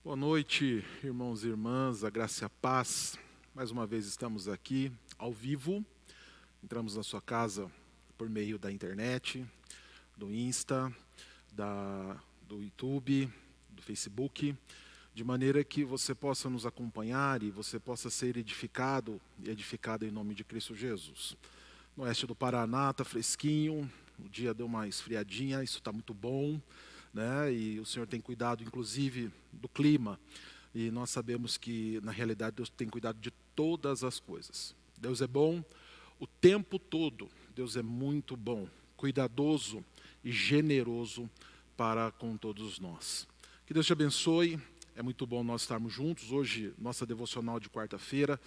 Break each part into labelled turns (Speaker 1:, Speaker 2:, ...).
Speaker 1: Boa noite, irmãos e irmãs, a graça e a paz. Mais uma vez estamos aqui, ao vivo. Entramos na sua casa por meio da internet, do Insta, do YouTube, do Facebook, de maneira que você possa nos acompanhar e você possa ser edificado e edificada em nome de Cristo Jesus. No oeste do Paraná está fresquinho, o dia deu uma esfriadinha, isso está muito bom, né? E o Senhor tem cuidado, inclusive, do clima. E nós sabemos que, na realidade, Deus tem cuidado de todas as coisas. Deus é bom o tempo todo. Deus é muito bom, cuidadoso e generoso para com todos nós. Que Deus te abençoe. É muito bom nós estarmos juntos. Hoje, nossa devocional de quarta-feira,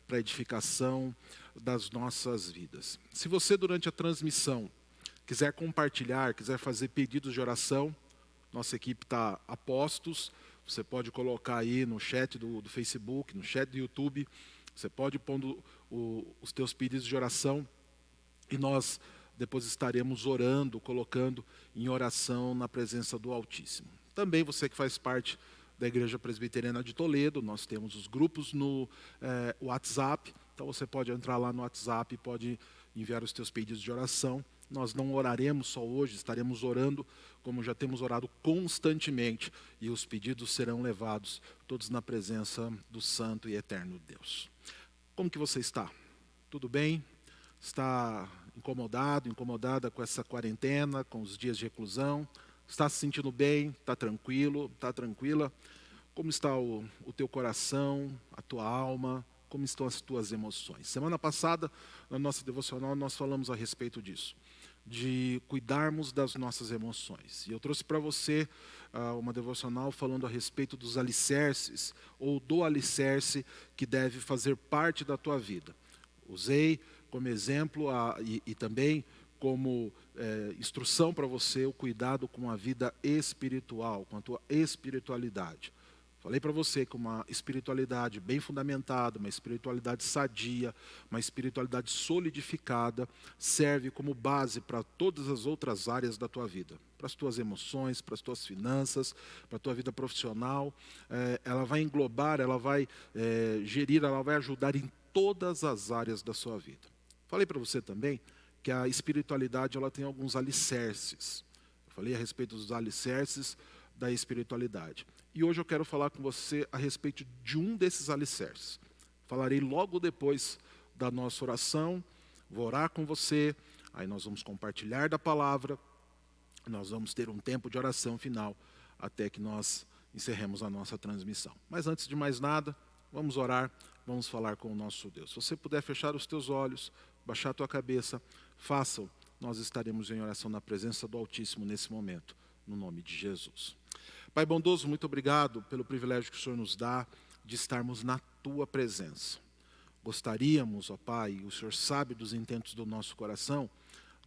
Speaker 1: para a edificação das nossas vidas. Se você, durante a transmissão, quiser compartilhar, quiser fazer pedidos de oração, nossa equipe está a postos. Você pode colocar aí no chat do Facebook, no chat do YouTube. Você pode pondo os teus pedidos de oração e nós depois estaremos orando, colocando em oração na presença do Altíssimo. Também você que faz parte da Igreja Presbiteriana de Toledo, nós temos os grupos no WhatsApp. Então você pode entrar lá no WhatsApp e pode enviar os teus pedidos de oração. Nós não oraremos só hoje, estaremos orando como já temos orado constantemente, e os pedidos serão levados todos na presença do Santo e Eterno Deus. Como que você está? Tudo bem? Está incomodada com essa quarentena, com os dias de reclusão? Está se sentindo bem? Está tranquilo? Está tranquila? Como está o teu coração, a tua alma? Como estão as tuas emoções? Semana passada, na nossa devocional, nós falamos a respeito disso, de cuidarmos das nossas emoções. E eu trouxe para você uma devocional falando a respeito dos alicerces, ou do alicerce que deve fazer parte da tua vida. Usei como exemplo e também como instrução para você o cuidado com a vida espiritual, com a tua espiritualidade. Falei para você que uma espiritualidade bem fundamentada, uma espiritualidade sadia, uma espiritualidade solidificada, serve como base para todas as outras áreas da tua vida. Para as tuas emoções, para as tuas finanças, para a tua vida profissional. Ela vai englobar, ela vai gerir, ela vai ajudar em todas as áreas da sua vida. Falei para você também que a espiritualidade ela tem alguns alicerces. Eu falei a respeito dos alicerces da espiritualidade. E hoje eu quero falar com você a respeito de um desses alicerces. Falarei logo depois da nossa oração, vou orar com você, aí nós vamos compartilhar da palavra, nós vamos ter um tempo de oração final, até que nós encerremos a nossa transmissão. Mas antes de mais nada, vamos orar, vamos falar com o nosso Deus. Se você puder fechar os teus olhos, baixar a tua cabeça, faça-o. Nós estaremos em oração na presença do Altíssimo nesse momento, no nome de Jesus. Pai bondoso, muito obrigado pelo privilégio que o Senhor nos dá de estarmos na Tua presença. Gostaríamos, ó Pai, o Senhor sabe dos intentos do nosso coração,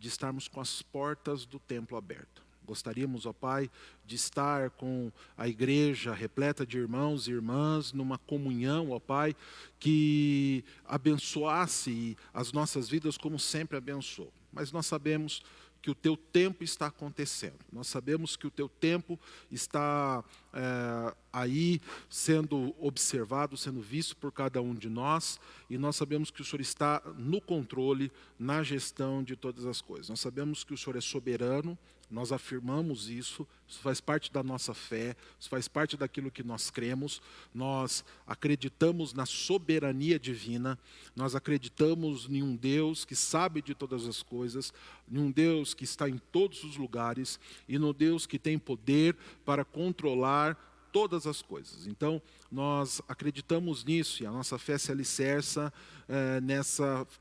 Speaker 1: de estarmos com as portas do templo abertas. Gostaríamos, ó Pai, de estar com a igreja repleta de irmãos e irmãs, numa comunhão, ó Pai, que abençoasse as nossas vidas como sempre abençoou. Mas nós sabemos que o Teu tempo está acontecendo. Nós sabemos que o Teu tempo está aí sendo observado, sendo visto por cada um de nós, e nós sabemos que o Senhor está no controle, na gestão de todas as coisas. Nós sabemos que o Senhor é soberano, nós afirmamos isso faz parte da nossa fé, isso faz parte daquilo que nós cremos, nós acreditamos na soberania divina, nós acreditamos em um Deus que sabe de todas as coisas, em um Deus que está em todos os lugares, e no Deus que tem poder para controlar todas as coisas. Então, nós acreditamos nisso, e a nossa fé se alicerça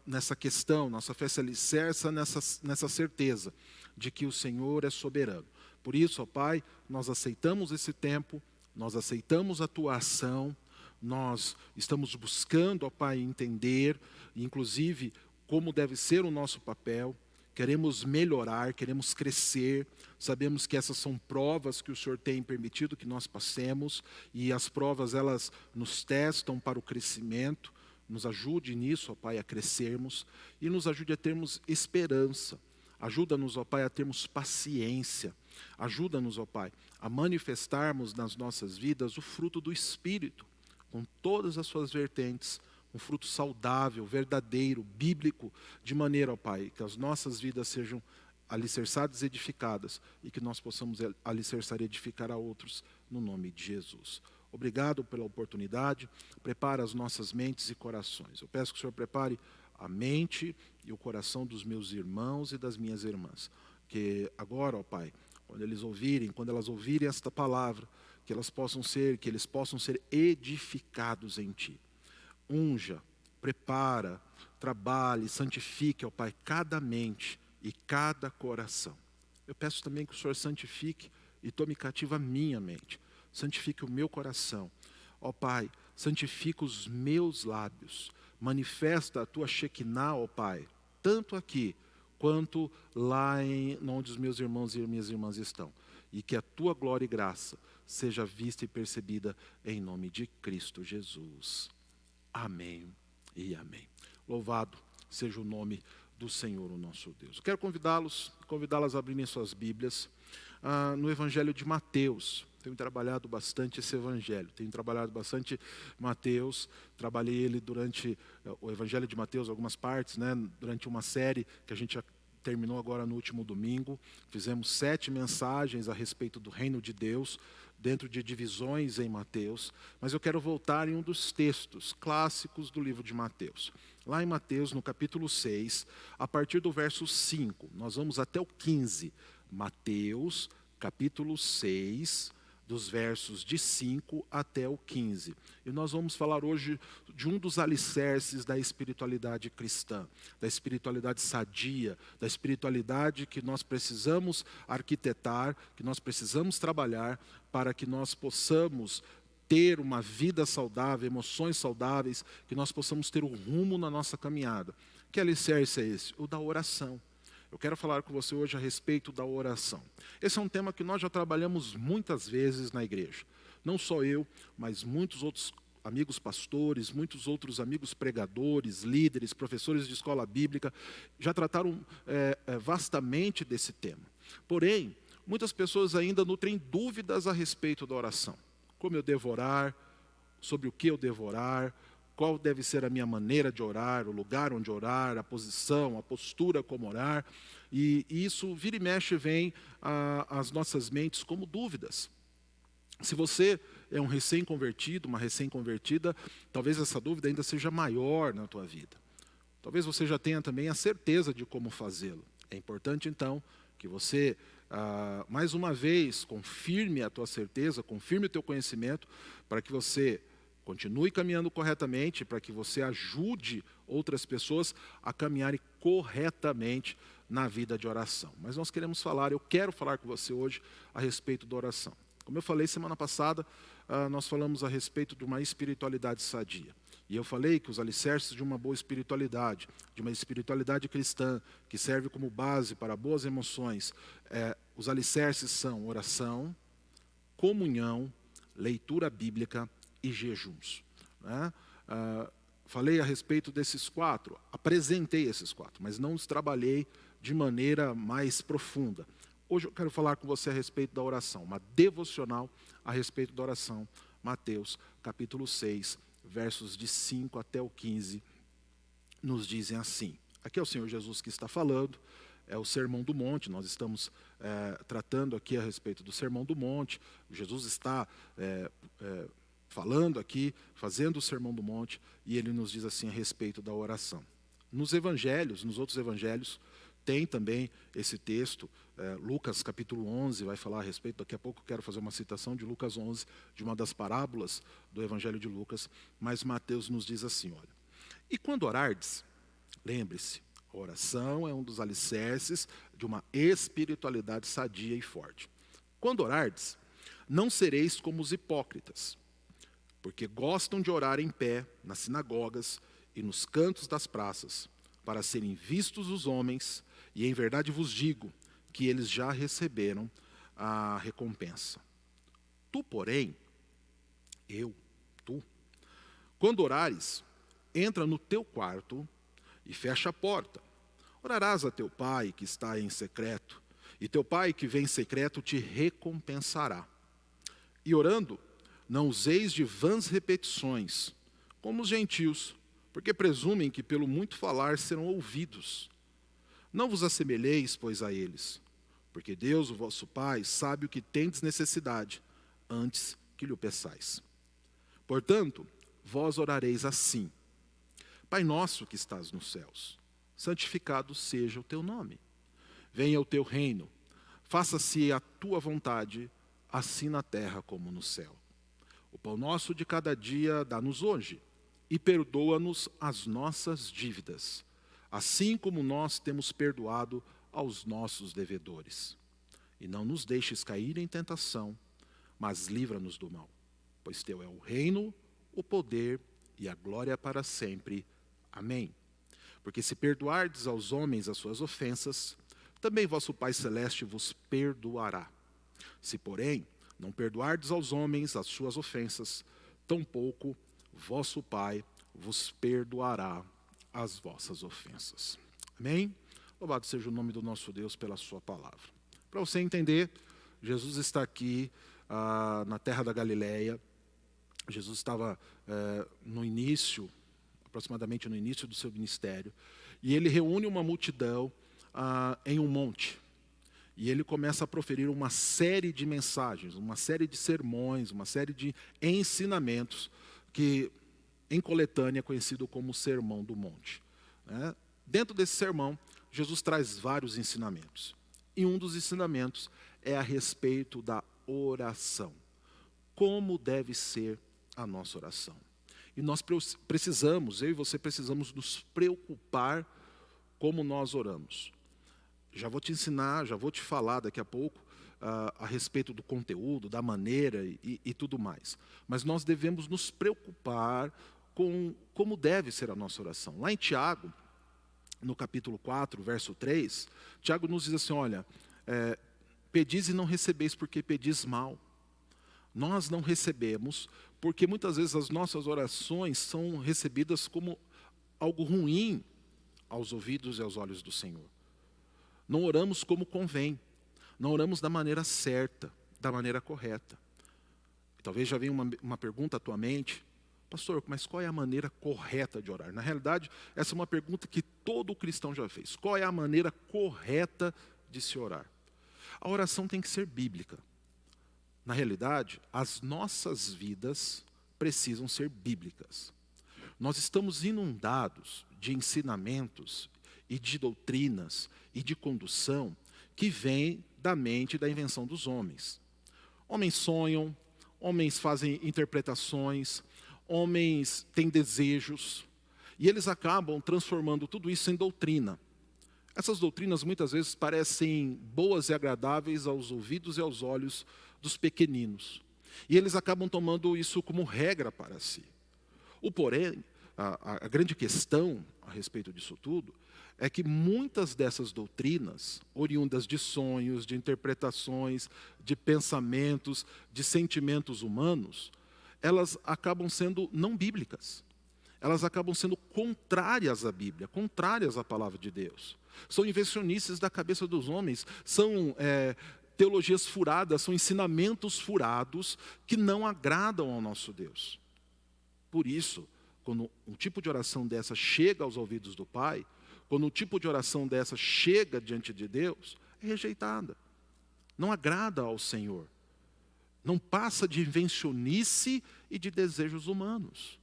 Speaker 1: nessa questão, nossa fé se alicerça nessa certeza de que o Senhor é soberano. Por isso, ó Pai, nós aceitamos esse tempo, nós aceitamos a Tua ação, nós estamos buscando, ó Pai, entender, inclusive, como deve ser o nosso papel. Queremos melhorar, queremos crescer, sabemos que essas são provas que o Senhor tem permitido que nós passemos, e as provas elas nos testam para o crescimento. Nos ajude nisso, ó Pai, a crescermos, e nos ajude a termos esperança, Ajuda-nos, ó Pai, a termos paciência. Ajuda-nos, ó Pai, a manifestarmos nas nossas vidas o fruto do Espírito, com todas as suas vertentes, um fruto saudável, verdadeiro, bíblico, de maneira, ó Pai, que as nossas vidas sejam alicerçadas e edificadas, e que nós possamos alicerçar e edificar a outros, no nome de Jesus. Obrigado pela oportunidade, prepara as nossas mentes e corações. Eu peço que o Senhor prepare a mente e o coração dos meus irmãos e das minhas irmãs, que agora, ó Pai, quando elas ouvirem esta palavra, que eles possam ser edificados em Ti. Unja, prepara, trabalhe, santifique, ó Pai, cada mente e cada coração. Eu peço também que o Senhor santifique e tome cativa a minha mente. Santifique o meu coração. Ó Pai, santifica os meus lábios. Manifesta a Tua Shekinah, ó Pai, tanto aqui quanto lá onde os meus irmãos e minhas irmãs estão. E que a Tua glória e graça seja vista e percebida em nome de Cristo Jesus. Amém e amém. Louvado seja o nome do Senhor, o nosso Deus. Eu quero convidá-las a abrirem suas Bíblias no Evangelho de Mateus. Tenho trabalhado bastante esse Evangelho, Mateus, trabalhei ele durante o Evangelho de Mateus, algumas partes, durante uma série que a gente já terminou agora no último domingo. Fizemos 7 mensagens a respeito do reino de Deus, dentro de divisões em Mateus, mas eu quero voltar em um dos textos clássicos do livro de Mateus. Lá em Mateus, no capítulo 6, a partir do verso 5, nós vamos até o 15. Mateus, capítulo 6, dos versos de 5 até o 15. E nós vamos falar hoje de um dos alicerces da espiritualidade cristã, da espiritualidade sadia, da espiritualidade que nós precisamos arquitetar, que nós precisamos trabalhar para que nós possamos ter uma vida saudável, emoções saudáveis, que nós possamos ter um rumo na nossa caminhada. Que alicerce é esse? O da oração. Eu quero falar com você hoje a respeito da oração. Esse é um tema que nós já trabalhamos muitas vezes na igreja. Não só eu, mas muitos outros amigos pastores, muitos outros amigos pregadores, líderes, professores de escola bíblica, já trataram vastamente desse tema. Porém, muitas pessoas ainda nutrem dúvidas a respeito da oração. Como eu devo orar, sobre o que eu devo orar, qual deve ser a minha maneira de orar, o lugar onde orar, a posição, a postura como orar. E isso vira e mexe vem às nossas mentes como dúvidas. Se você é um recém-convertido, uma recém-convertida, talvez essa dúvida ainda seja maior na tua vida. Talvez você já tenha também a certeza de como fazê-lo. É importante então que você, mais uma vez, confirme a tua certeza, confirme o teu conhecimento, para que você continue caminhando corretamente, para que você ajude outras pessoas a caminharem corretamente na vida de oração. Mas eu quero falar com você hoje a respeito da oração. Como eu falei semana passada, nós falamos a respeito de uma espiritualidade sadia. E eu falei que os alicerces de uma boa espiritualidade, de uma espiritualidade cristã, que serve como base para boas emoções, os alicerces são oração, comunhão, leitura bíblica e jejuns. Falei a respeito desses 4, apresentei esses 4, mas não os trabalhei de maneira mais profunda. Hoje eu quero falar com você a respeito da oração, uma devocional a respeito da oração. Mateus, capítulo 6, versos de 5 até o 15, nos dizem assim. Aqui é o Senhor Jesus que está falando, é o Sermão do Monte, nós estamos tratando aqui a respeito do Sermão do Monte. Jesus está falando aqui, fazendo o Sermão do Monte, e ele nos diz assim a respeito da oração. Nos outros evangelhos, tem também esse texto, Lucas capítulo 11 vai falar a respeito, daqui a pouco eu quero fazer uma citação de Lucas 11, de uma das parábolas do Evangelho de Lucas, mas Mateus nos diz assim, olha, e quando orardes, lembre-se, a oração é um dos alicerces de uma espiritualidade sadia e forte. Quando orardes, não sereis como os hipócritas, porque gostam de orar em pé nas sinagogas e nos cantos das praças, para serem vistos os homens, e em verdade vos digo que eles já receberam a recompensa. Tu, porém, quando orares, entra no teu quarto e fecha a porta. Orarás a teu pai que está em secreto, e teu pai que vem em secreto te recompensará. E orando, não useis de vãs repetições, como os gentios, porque presumem que pelo muito falar serão ouvidos. Não vos assemelheis, pois, a eles, porque Deus, o vosso Pai, sabe o que tendes necessidade, antes que lhe o peçais. Portanto, vós orareis assim: Pai nosso que estás nos céus, santificado seja o teu nome. Venha o teu reino, faça-se a tua vontade, assim na terra como no céu. O pão nosso de cada dia dá-nos hoje, e perdoa-nos as nossas dívidas, assim como nós temos perdoado aos nossos devedores. E não nos deixes cair em tentação, mas livra-nos do mal. Pois teu é o reino, o poder e a glória para sempre. Amém. Porque se perdoardes aos homens as suas ofensas, também vosso Pai Celeste vos perdoará. Se, porém, não perdoardes aos homens as suas ofensas, tampouco vosso Pai vos perdoará as vossas ofensas. Amém? Louvado seja o nome do nosso Deus pela sua palavra. Para você entender, Jesus está aqui na terra da Galileia. Jesus estava no início, aproximadamente no início do seu ministério, e ele reúne uma multidão em um monte. E ele começa a proferir uma série de mensagens, uma série de sermões, uma série de ensinamentos que, em coletânea, é conhecido como o Sermão do Monte. Dentro desse sermão, Jesus traz vários ensinamentos. E um dos ensinamentos é a respeito da oração. Como deve ser a nossa oração. E nós precisamos, eu e você precisamos nos preocupar como nós oramos. Já vou te ensinar, já vou te falar daqui a pouco a respeito do conteúdo, da maneira e tudo mais. Mas nós devemos nos preocupar com como deve ser a nossa oração. Lá em Tiago, no capítulo 4, verso 3, Tiago nos diz assim, olha, pedis e não recebeis porque pedis mal. Nós não recebemos porque muitas vezes as nossas orações são recebidas como algo ruim aos ouvidos e aos olhos do Senhor. Não oramos como convém, não oramos da maneira certa, da maneira correta. Talvez já venha uma pergunta à tua mente, pastor, mas qual é a maneira correta de orar? Na realidade, essa é uma pergunta que todo cristão já fez. Qual é a maneira correta de se orar? A oração tem que ser bíblica. Na realidade, as nossas vidas precisam ser bíblicas. Nós estamos inundados de ensinamentos e de doutrinas e de condução que vêm da mente e da invenção dos homens. Homens sonham, homens fazem interpretações, homens têm desejos, e eles acabam transformando tudo isso em doutrina. Essas doutrinas muitas vezes parecem boas e agradáveis aos ouvidos e aos olhos dos pequeninos. E eles acabam tomando isso como regra para si. Porém, a grande questão a respeito disso tudo é que muitas dessas doutrinas, oriundas de sonhos, de interpretações, de pensamentos, de sentimentos humanos, elas acabam sendo não bíblicas. Elas acabam sendo contrárias à Bíblia, contrárias à palavra de Deus. São invencionices da cabeça dos homens, são teologias furadas, são ensinamentos furados que não agradam ao nosso Deus. Por isso, quando um tipo de oração dessa chega aos ouvidos do Pai, quando um tipo de oração dessa chega diante de Deus, é rejeitada. Não agrada ao Senhor. Não passa de invencionice e de desejos humanos.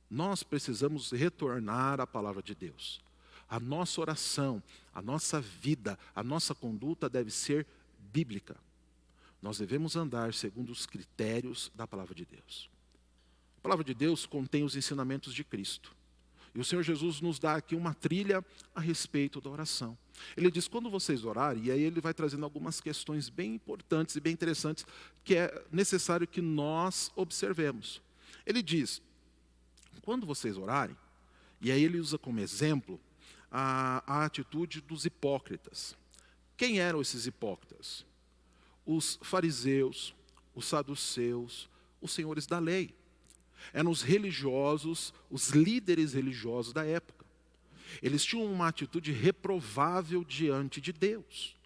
Speaker 1: Nós precisamos retornar à palavra de Deus. A nossa oração, a nossa vida, a nossa conduta deve ser bíblica. Nós devemos andar segundo os critérios da palavra de Deus. A palavra de Deus contém os ensinamentos de Cristo. E o Senhor Jesus nos dá aqui uma trilha a respeito da oração. Ele diz, quando vocês orarem, e aí ele vai trazendo algumas questões bem importantes e bem interessantes, que é necessário que nós observemos. Ele diz, quando vocês orarem, e aí ele usa como exemplo a atitude dos hipócritas. Quem eram esses hipócritas? Os fariseus, os saduceus, os senhores da lei. Eram os religiosos, os líderes religiosos da época. Eles tinham uma atitude reprovável diante de Deus.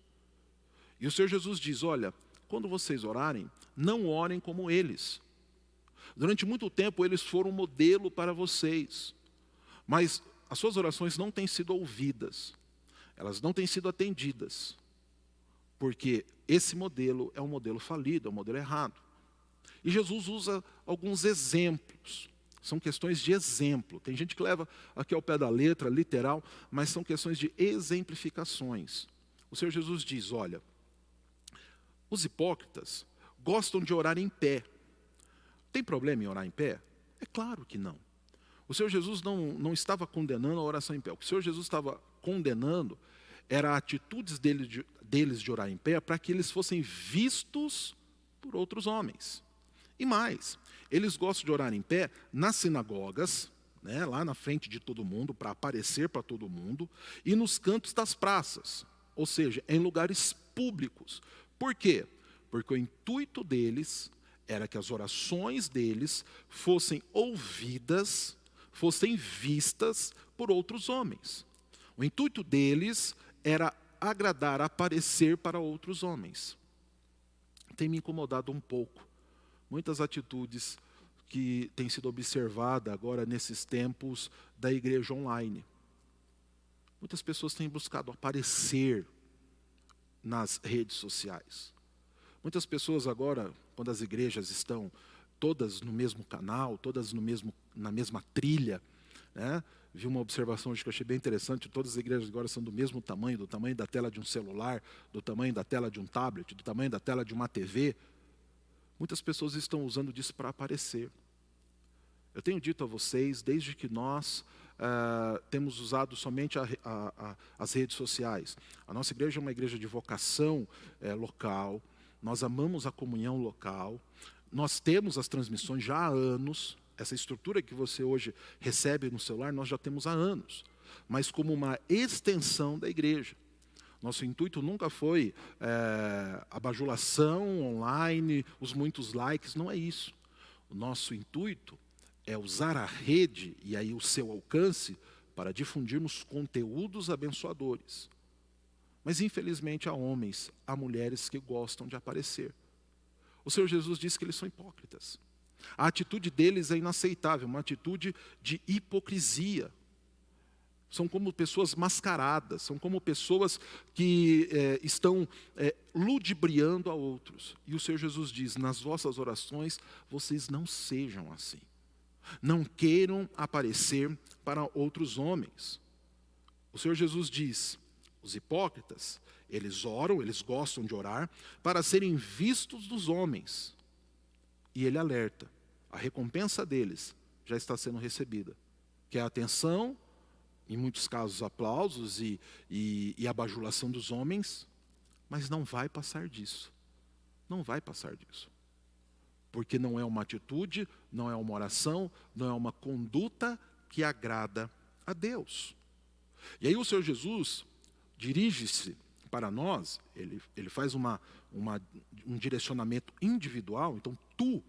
Speaker 1: E o Senhor Jesus diz, olha, quando vocês orarem, não orem como eles. Durante muito tempo eles foram um modelo para vocês, mas as suas orações não têm sido ouvidas, elas não têm sido atendidas, porque esse modelo é um modelo falido, é um modelo errado. E Jesus usa alguns exemplos, são questões de exemplo. Tem gente que leva aqui ao pé da letra, literal, mas são questões de exemplificações. O Senhor Jesus diz, olha, os hipócritas gostam de orar em pé. Tem problema em orar em pé? É claro que não. O Senhor Jesus não estava condenando a oração em pé. O que o Senhor Jesus estava condenando era atitudes deles de orar em pé para que eles fossem vistos por outros homens. E mais, eles gostam de orar em pé nas sinagogas, né, lá na frente de todo mundo, para aparecer para todo mundo, e nos cantos das praças, ou seja, em lugares públicos. Por quê? Porque o intuito deles era que as orações deles fossem ouvidas, fossem vistas por outros homens. O intuito deles era agradar, aparecer para outros homens. Tem me incomodado um pouco. Muitas atitudes que têm sido observadas agora nesses tempos da igreja online. Muitas pessoas têm buscado aparecer nas redes sociais. Muitas pessoas agora, quando as igrejas estão todas no mesmo canal, todas na mesma trilha, né? Vi uma observação hoje que eu achei bem interessante, todas as igrejas agora são do mesmo tamanho, do tamanho da tela de um celular, do tamanho da tela de um tablet, do tamanho da tela de uma TV. Muitas pessoas estão usando disso para aparecer. Eu tenho dito a vocês, desde que nós temos usado somente as redes sociais. A nossa igreja é uma igreja de vocação local, nós amamos a comunhão local, nós temos as transmissões já há anos, essa estrutura que você hoje recebe no celular, nós já temos há anos, mas como uma extensão da igreja. Nosso intuito nunca foi a bajulação online, os muitos likes, não é isso. O nosso intuito é usar a rede e aí o seu alcance para difundirmos conteúdos abençoadores. Mas infelizmente há homens, há mulheres que gostam de aparecer. O Senhor Jesus disse que eles são hipócritas. A atitude deles é inaceitável, uma atitude de hipocrisia. São como pessoas mascaradas, são como pessoas que estão ludibriando a outros. E o Senhor Jesus diz, nas vossas orações, vocês não sejam assim. Não queiram aparecer para outros homens. O Senhor Jesus diz, os hipócritas, eles oram, eles gostam de orar, para serem vistos dos homens. E ele alerta, a recompensa deles já está sendo recebida, que é a atenção, em muitos casos aplausos e a bajulação dos homens, mas não vai passar disso. Não vai passar disso. Porque não é uma atitude, não é uma oração, não é uma conduta que agrada a Deus. E aí o Senhor Jesus dirige-se para nós, ele faz um direcionamento individual, então tu,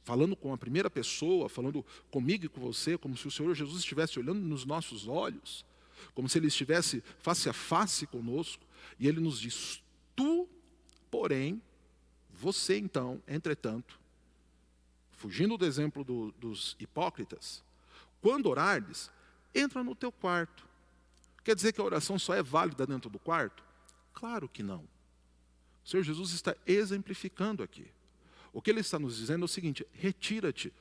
Speaker 1: falando com a primeira pessoa, falando comigo e com você, como se o Senhor Jesus estivesse olhando nos nossos olhos, como se Ele estivesse face a face conosco, e Ele nos diz, tu, porém, você então, entretanto, fugindo do exemplo dos hipócritas, quando orares, entra no teu quarto. Quer dizer que a oração só é válida dentro do quarto? Claro que não. O Senhor Jesus está exemplificando aqui. O que Ele está nos dizendo é o seguinte, retira-te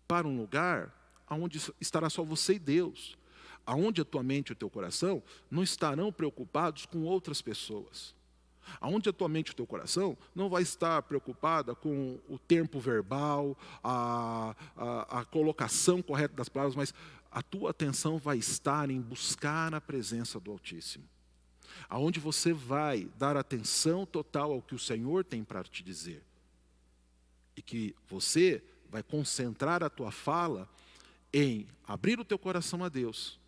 Speaker 1: para um lugar onde estará só você e Deus, aonde a tua mente e o teu coração não estarão preocupados com outras pessoas, aonde a tua mente e o teu coração não vai estar preocupada com o tempo verbal, a colocação correta das palavras, mas a tua atenção vai estar em buscar a presença do Altíssimo, aonde você vai dar atenção total ao que o Senhor tem para te dizer, e que você vai concentrar a tua fala em abrir o teu coração a Deus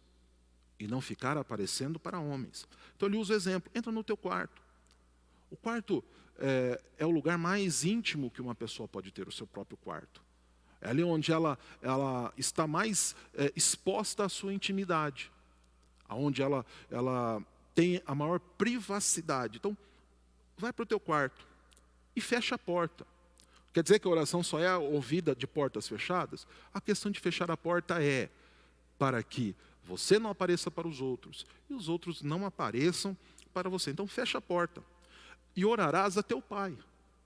Speaker 1: e não ficar aparecendo para homens. Então ele usa o exemplo, entra no teu quarto. O quarto é o lugar mais íntimo que uma pessoa pode ter, o seu próprio quarto. É ali onde ela está mais exposta à sua intimidade, onde ela tem a maior privacidade. Então, vai para o teu quarto e fecha a porta. Quer dizer que a oração só é ouvida de portas fechadas? A questão de fechar a porta é para que você não apareça para os outros e os outros não apareçam para você. Então, fecha a porta e orarás a teu Pai.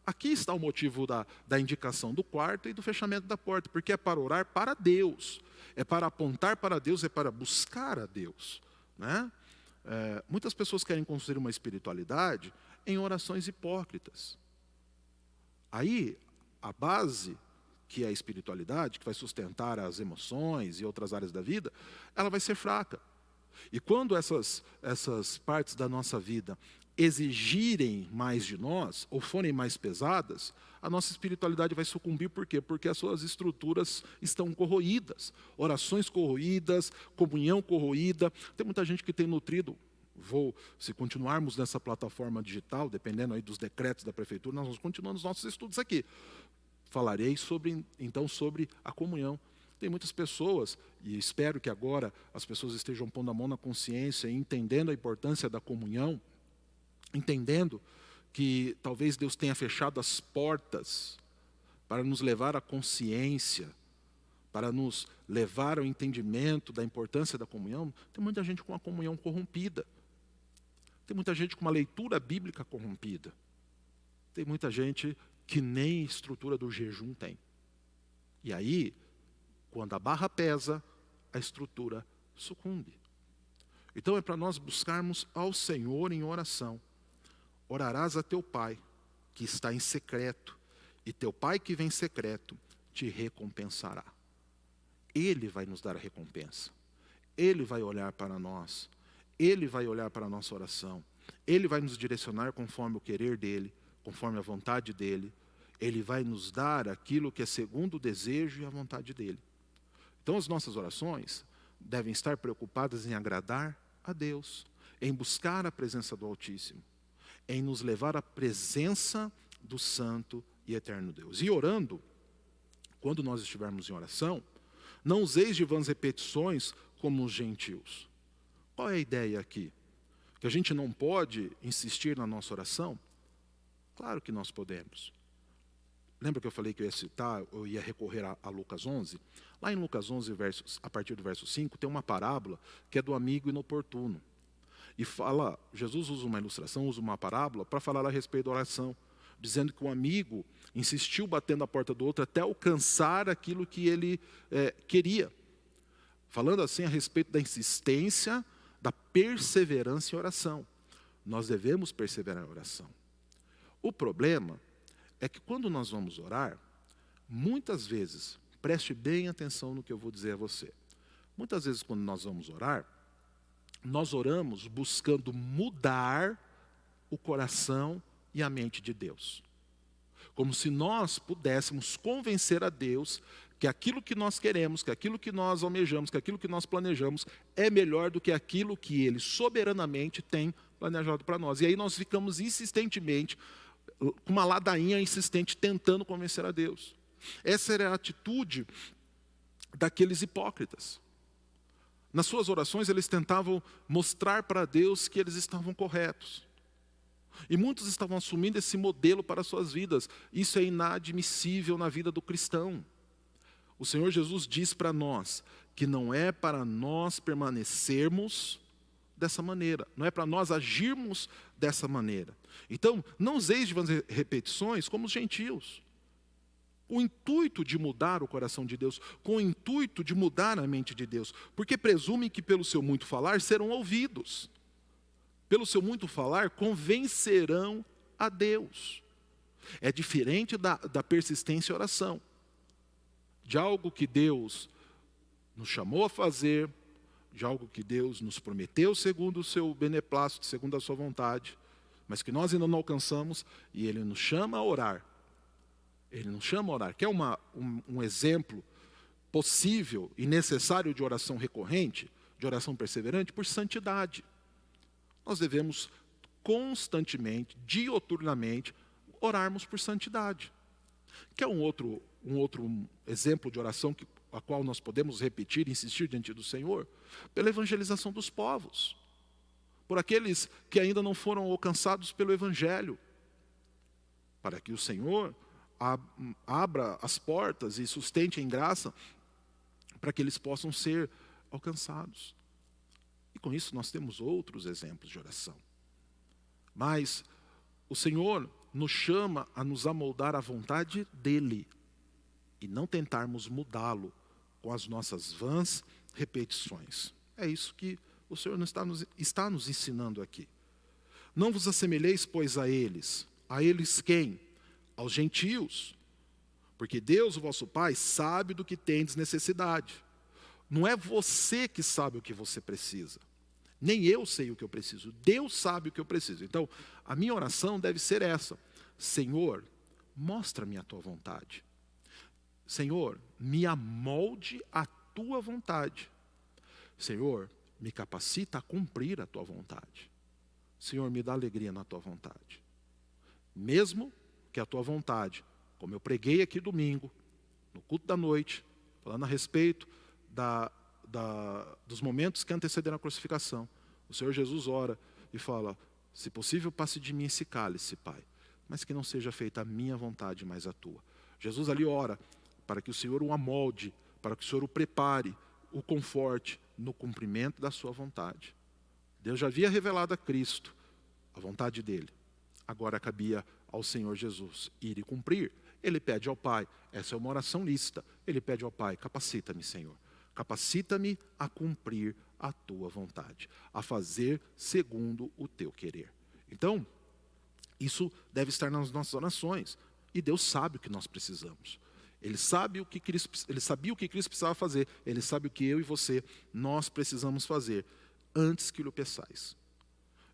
Speaker 1: Aqui está o motivo da indicação do quarto e do fechamento da porta, porque é para orar para Deus, é para apontar para Deus, é para buscar a Deus, né? Muitas pessoas querem construir uma espiritualidade em orações hipócritas. Aí, a base, que é a espiritualidade, que vai sustentar as emoções e outras áreas da vida, ela vai ser fraca. E quando essas partes da nossa vida exigirem mais de nós, ou forem mais pesadas, a nossa espiritualidade vai sucumbir. Por quê? Porque as suas estruturas estão corroídas, orações corroídas, comunhão corroída. Tem muita gente que tem nutrido, se continuarmos nessa plataforma digital, dependendo aí dos decretos da prefeitura, nós vamos continuar os nossos estudos aqui. Falarei então sobre a comunhão. Tem muitas pessoas, e espero que agora as pessoas estejam pondo a mão na consciência e entendendo a importância da comunhão, entendendo que talvez Deus tenha fechado as portas para nos levar à consciência, para nos levar ao entendimento da importância da comunhão. Tem muita gente com a comunhão corrompida. Tem muita gente com uma leitura bíblica corrompida. Tem muita gente que nem estrutura do jejum tem. E aí, quando a barra pesa, a estrutura sucumbe. Então é para nós buscarmos ao Senhor em oração. Orarás a teu Pai, que está em secreto, e teu Pai que vem em secreto te recompensará. Ele vai nos dar a recompensa. Ele vai olhar para nós. Ele vai olhar para a nossa oração. Ele vai nos direcionar conforme o querer dele, conforme a vontade dele. Ele vai nos dar aquilo que é segundo o desejo e a vontade dele. Então as nossas orações devem estar preocupadas em agradar a Deus, em buscar a presença do Altíssimo, em nos levar à presença do Santo e Eterno Deus. E orando, quando nós estivermos em oração, não useis de vãs repetições como os gentios. Qual é a ideia aqui? Que a gente não pode insistir na nossa oração? Claro que nós podemos. Lembra que eu falei que eu ia recorrer a Lucas 11? Lá em Lucas 11, a partir do verso 5, tem uma parábola que é do amigo inoportuno. E Jesus usa uma ilustração, usa uma parábola para falar a respeito da oração, dizendo que um amigo insistiu batendo a porta do outro até alcançar aquilo que ele queria. Falando assim a respeito da insistência, da perseverança em oração. Nós devemos perseverar em oração. O problema é que quando nós vamos orar, muitas vezes, preste bem atenção no que eu vou dizer a você. Muitas vezes quando nós vamos orar, nós oramos buscando mudar o coração e a mente de Deus. Como se nós pudéssemos convencer a Deus que aquilo que nós queremos, que aquilo que nós almejamos, que aquilo que nós planejamos é melhor do que aquilo que Ele soberanamente tem planejado para nós. E aí nós ficamos insistentemente, com uma ladainha insistente, tentando convencer a Deus. Essa era a atitude daqueles hipócritas. Nas suas orações eles tentavam mostrar para Deus que eles estavam corretos. E muitos estavam assumindo esse modelo para as suas vidas. Isso é inadmissível na vida do cristão. O Senhor Jesus diz para nós que não é para nós permanecermos dessa maneira, não é para nós agirmos dessa maneira. Então, não useis de vãs repetições como os gentios, com o intuito de mudar o coração de Deus, com o intuito de mudar a mente de Deus, porque presumem que pelo seu muito falar serão ouvidos, pelo seu muito falar convencerão a Deus. É diferente da persistência e oração, de algo que Deus nos chamou a fazer, de algo que Deus nos prometeu segundo o seu beneplácito, segundo a sua vontade, mas que nós ainda não alcançamos, e Ele nos chama a orar. Ele nos chama a orar. Quer um exemplo possível e necessário de oração recorrente, de oração perseverante? Por santidade. Nós devemos constantemente, dioturnamente, orarmos por santidade. Quer um outro exemplo de oração a qual nós podemos repetir e insistir diante do Senhor? Pela evangelização dos povos, por aqueles que ainda não foram alcançados pelo Evangelho, para que o Senhor abra as portas e sustente em graça para que eles possam ser alcançados. E com isso nós temos outros exemplos de oração. Mas o Senhor nos chama a nos amoldar à vontade dEle e não tentarmos mudá-lo com as nossas vãs repetições. É isso que o Senhor está nos ensinando aqui. Não vos assemelheis, pois, a eles. A eles quem? Aos gentios. Porque Deus, o vosso Pai, sabe do que tendes necessidade. Não é você que sabe o que você precisa. Nem eu sei o que eu preciso. Deus sabe o que eu preciso. Então, a minha oração deve ser essa. Senhor, mostra-me a tua vontade. Senhor, me amolde a tua vontade. Senhor, me capacita a cumprir a tua vontade. Senhor, me dá alegria na tua vontade. Mesmo que a tua vontade, como eu preguei aqui domingo, no culto da noite, falando a respeito dos momentos que antecederam a crucificação, o Senhor Jesus ora e fala, se possível passe de mim esse cálice, Pai, mas que não seja feita a minha vontade, mas a tua. Jesus ali ora para que o Senhor o amolde, para que o Senhor o prepare, o conforte no cumprimento da sua vontade. Deus já havia revelado a Cristo a vontade dele. Agora cabia ao Senhor Jesus ir e cumprir. Ele pede ao Pai, essa é uma oração lícita, ele pede ao Pai, capacita-me, Senhor. Capacita-me a cumprir a tua vontade, a fazer segundo o teu querer. Então, isso deve estar nas nossas orações. E Deus sabe o que nós precisamos. Ele sabia o que Cristo precisava fazer. Ele sabe o que eu e você, nós precisamos fazer antes que lhe peçais.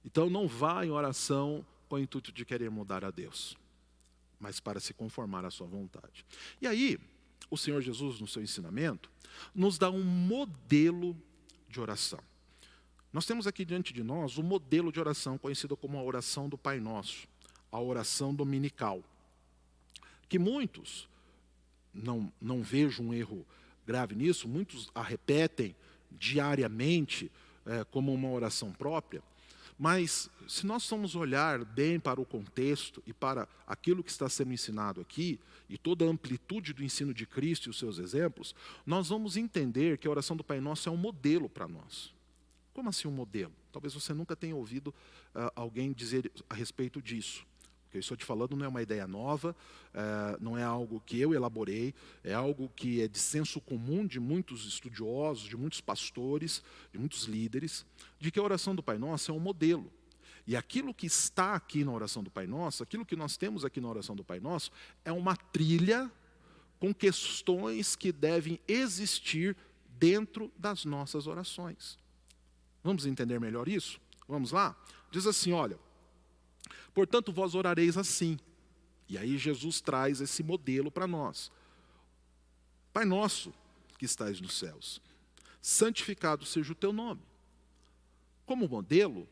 Speaker 1: Então não vá em oração com o intuito de querer mudar a Deus, mas para se conformar à sua vontade. E aí, o Senhor Jesus, no seu ensinamento, nos dá um modelo de oração. Nós temos aqui diante de nós o modelo de oração conhecido como a oração do Pai Nosso, a oração dominical, que muitos, não vejo um erro grave nisso, muitos a repetem diariamente como uma oração própria, mas se nós formos olhar bem para o contexto e para aquilo que está sendo ensinado aqui, e toda a amplitude do ensino de Cristo e os seus exemplos, nós vamos entender que a oração do Pai Nosso é um modelo para nós. Como assim um modelo? Talvez você nunca tenha ouvido alguém dizer a respeito disso. O que eu estou te falando não é uma ideia nova, não é algo que eu elaborei, é algo que é de senso comum de muitos estudiosos, de muitos pastores, de muitos líderes, de que a oração do Pai Nosso é um modelo. E aquilo que está aqui na oração do Pai Nosso, aquilo que nós temos aqui na oração do Pai Nosso, é uma trilha com questões que devem existir dentro das nossas orações. Vamos entender melhor isso? Vamos lá? Diz assim, olha, portanto vós orareis assim. E aí Jesus traz esse modelo para nós. Pai nosso que estais nos céus, santificado seja o teu nome. Como modelo,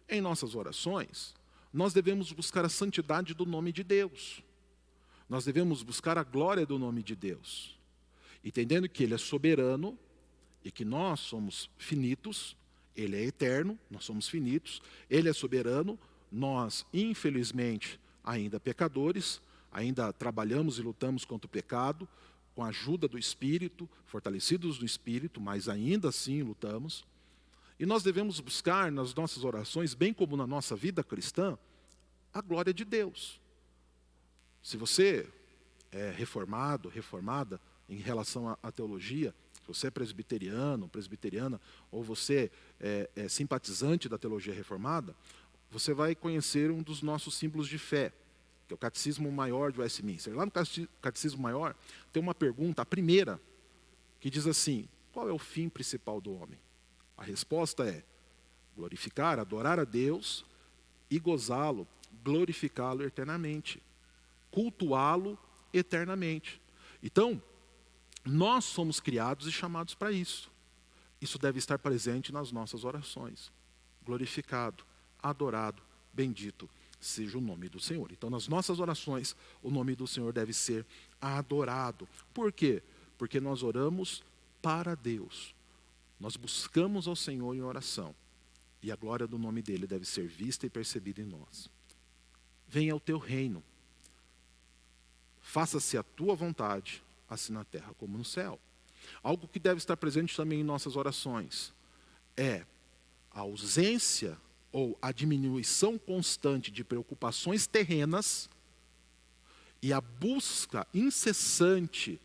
Speaker 1: em nossas orações, nós devemos buscar a santidade do nome de Deus. Nós devemos buscar a glória do nome de Deus. Entendendo que Ele é soberano e que nós somos finitos, Ele é eterno, nós somos finitos, Ele é soberano, nós, infelizmente, ainda pecadores, ainda trabalhamos e lutamos contra o pecado, com a ajuda do Espírito, fortalecidos no Espírito, mas ainda assim lutamos. E nós devemos buscar nas nossas orações, bem como na nossa vida cristã, a glória de Deus. Se você é reformado, reformada em relação à teologia, se você é presbiteriano, presbiteriana, ou você é simpatizante da teologia reformada, você vai conhecer um dos nossos símbolos de fé, que é o Catecismo Maior de Westminster. Lá no Catecismo Maior tem uma pergunta, a primeira, que diz assim, qual é o fim principal do homem? A resposta é glorificar, adorar a Deus e gozá-lo, glorificá-lo eternamente, cultuá-lo eternamente. Então, nós somos criados e chamados para isso. Isso deve estar presente nas nossas orações. Glorificado, adorado, bendito seja o nome do Senhor. Então, nas nossas orações, o nome do Senhor deve ser adorado. Por quê? Porque nós oramos para Deus. Nós buscamos ao Senhor em oração. E a glória do nome dele deve ser vista e percebida em nós. Venha o teu reino. Faça-se a tua vontade, assim na terra como no céu. Algo que deve estar presente também em nossas orações é a ausência ou a diminuição constante de preocupações terrenas e a busca incessante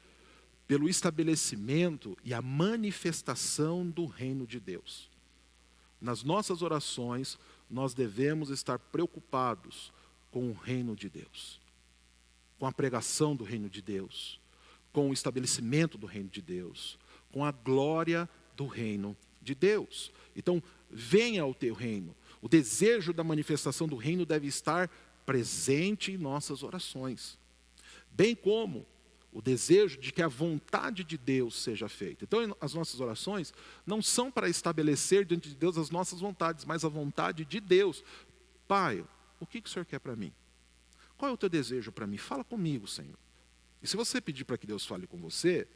Speaker 1: pelo estabelecimento e a manifestação do reino de Deus. Nas nossas orações, nós devemos estar preocupados com o reino de Deus, com a pregação do reino de Deus, com o estabelecimento do reino de Deus, com a glória do reino de Deus. Então, venha o teu reino. O desejo da manifestação do reino deve estar presente em nossas orações, bem como o desejo de que a vontade de Deus seja feita. Então, as nossas orações não são para estabelecer diante de Deus as nossas vontades, mas a vontade de Deus. Pai, o que o Senhor quer para mim? Qual é o teu desejo para mim? Fala comigo, Senhor. E se você pedir para que Deus fale com você,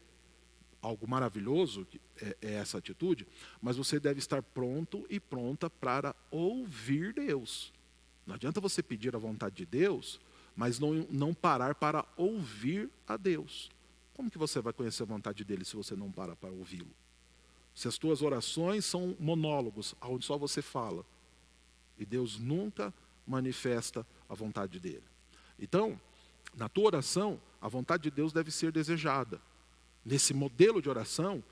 Speaker 1: algo maravilhoso é essa atitude, mas você deve estar pronto e pronta para ouvir Deus. Não adianta você pedir a vontade de Deus, mas não parar para ouvir a Deus. Como que você vai conhecer a vontade dele se você não para ouvi-lo? Se as tuas orações são monólogos, onde só você fala, e Deus nunca manifesta a vontade dele. Então, na tua oração, a vontade de Deus deve ser desejada. Nesse modelo de oração,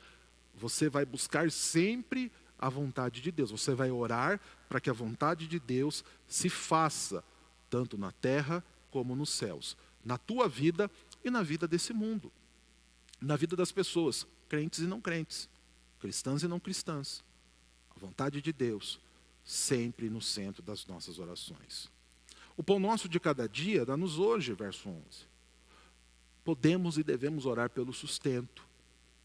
Speaker 1: você vai buscar sempre a vontade de Deus. Você vai orar para que a vontade de Deus se faça, tanto na terra como nos céus, na tua vida e na vida desse mundo, na vida das pessoas, crentes e não crentes, cristãs e não cristãs. A vontade de Deus sempre no centro das nossas orações. O pão nosso de cada dia dá-nos hoje, verso 11. Podemos e devemos orar pelo sustento,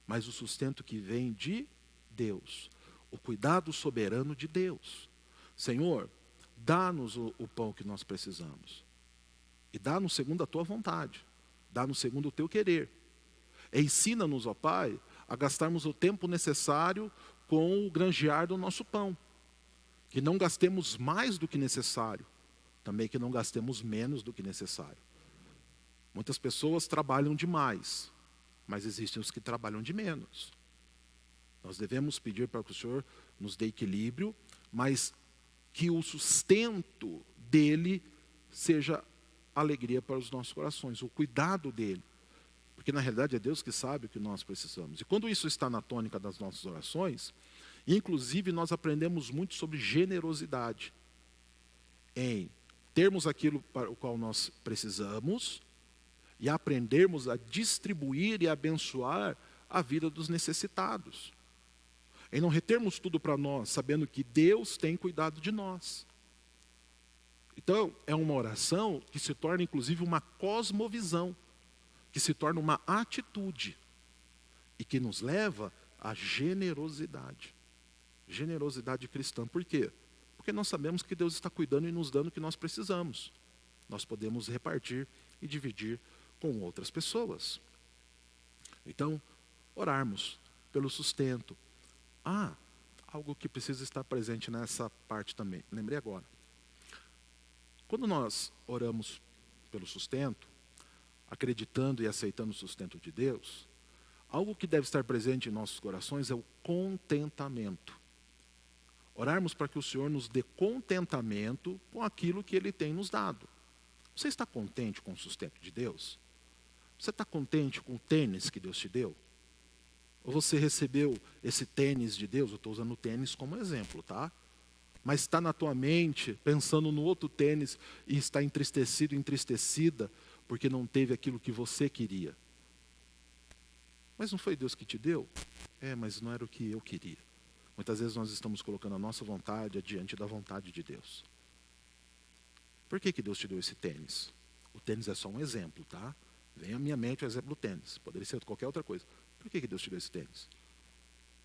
Speaker 1: mas o sustento que vem de Deus, o cuidado soberano de Deus. Senhor, dá-nos o pão que nós precisamos. E dá-nos segundo a tua vontade, dá-nos segundo o teu querer. Ensina-nos, ó Pai, a gastarmos o tempo necessário com o granjear do nosso pão. Que não gastemos mais do que necessário, também que não gastemos menos do que necessário. Muitas pessoas trabalham demais, mas existem os que trabalham de menos. Nós devemos pedir para que o Senhor nos dê equilíbrio, mas que o sustento dele seja alegria para os nossos corações, o cuidado dele. Porque na realidade é Deus que sabe o que nós precisamos. E quando isso está na tônica das nossas orações, inclusive nós aprendemos muito sobre generosidade. Em termos aquilo para o qual nós precisamos e aprendermos a distribuir e abençoar a vida dos necessitados. Em não retermos tudo para nós, sabendo que Deus tem cuidado de nós. Então, é uma oração que se torna inclusive uma cosmovisão, que se torna uma atitude e que nos leva à generosidade. Generosidade cristã. Por quê? Porque nós sabemos que Deus está cuidando e nos dando o que nós precisamos. Nós podemos repartir e dividir com outras pessoas. Então, orarmos pelo sustento. Algo que precisa estar presente nessa parte também. Lembrei agora. Quando nós oramos pelo sustento, acreditando e aceitando o sustento de Deus, algo que deve estar presente em nossos corações é o contentamento. Orarmos para que o Senhor nos dê contentamento com aquilo que Ele tem nos dado. Você está contente com o sustento de Deus? Você está contente com o tênis que Deus te deu? Ou você recebeu esse tênis de Deus? Eu estou usando o tênis como exemplo, tá? Mas está na tua mente, pensando no outro tênis, e está entristecido, entristecida, porque não teve aquilo que você queria. Mas não foi Deus que te deu? Mas não era o que eu queria. Muitas vezes nós estamos colocando a nossa vontade adiante da vontade de Deus. Por que Deus te deu esse tênis? O tênis é só um exemplo, tá? Vem à minha mente o exemplo do tênis. Poderia ser qualquer outra coisa. Por que Deus te deu esse tênis?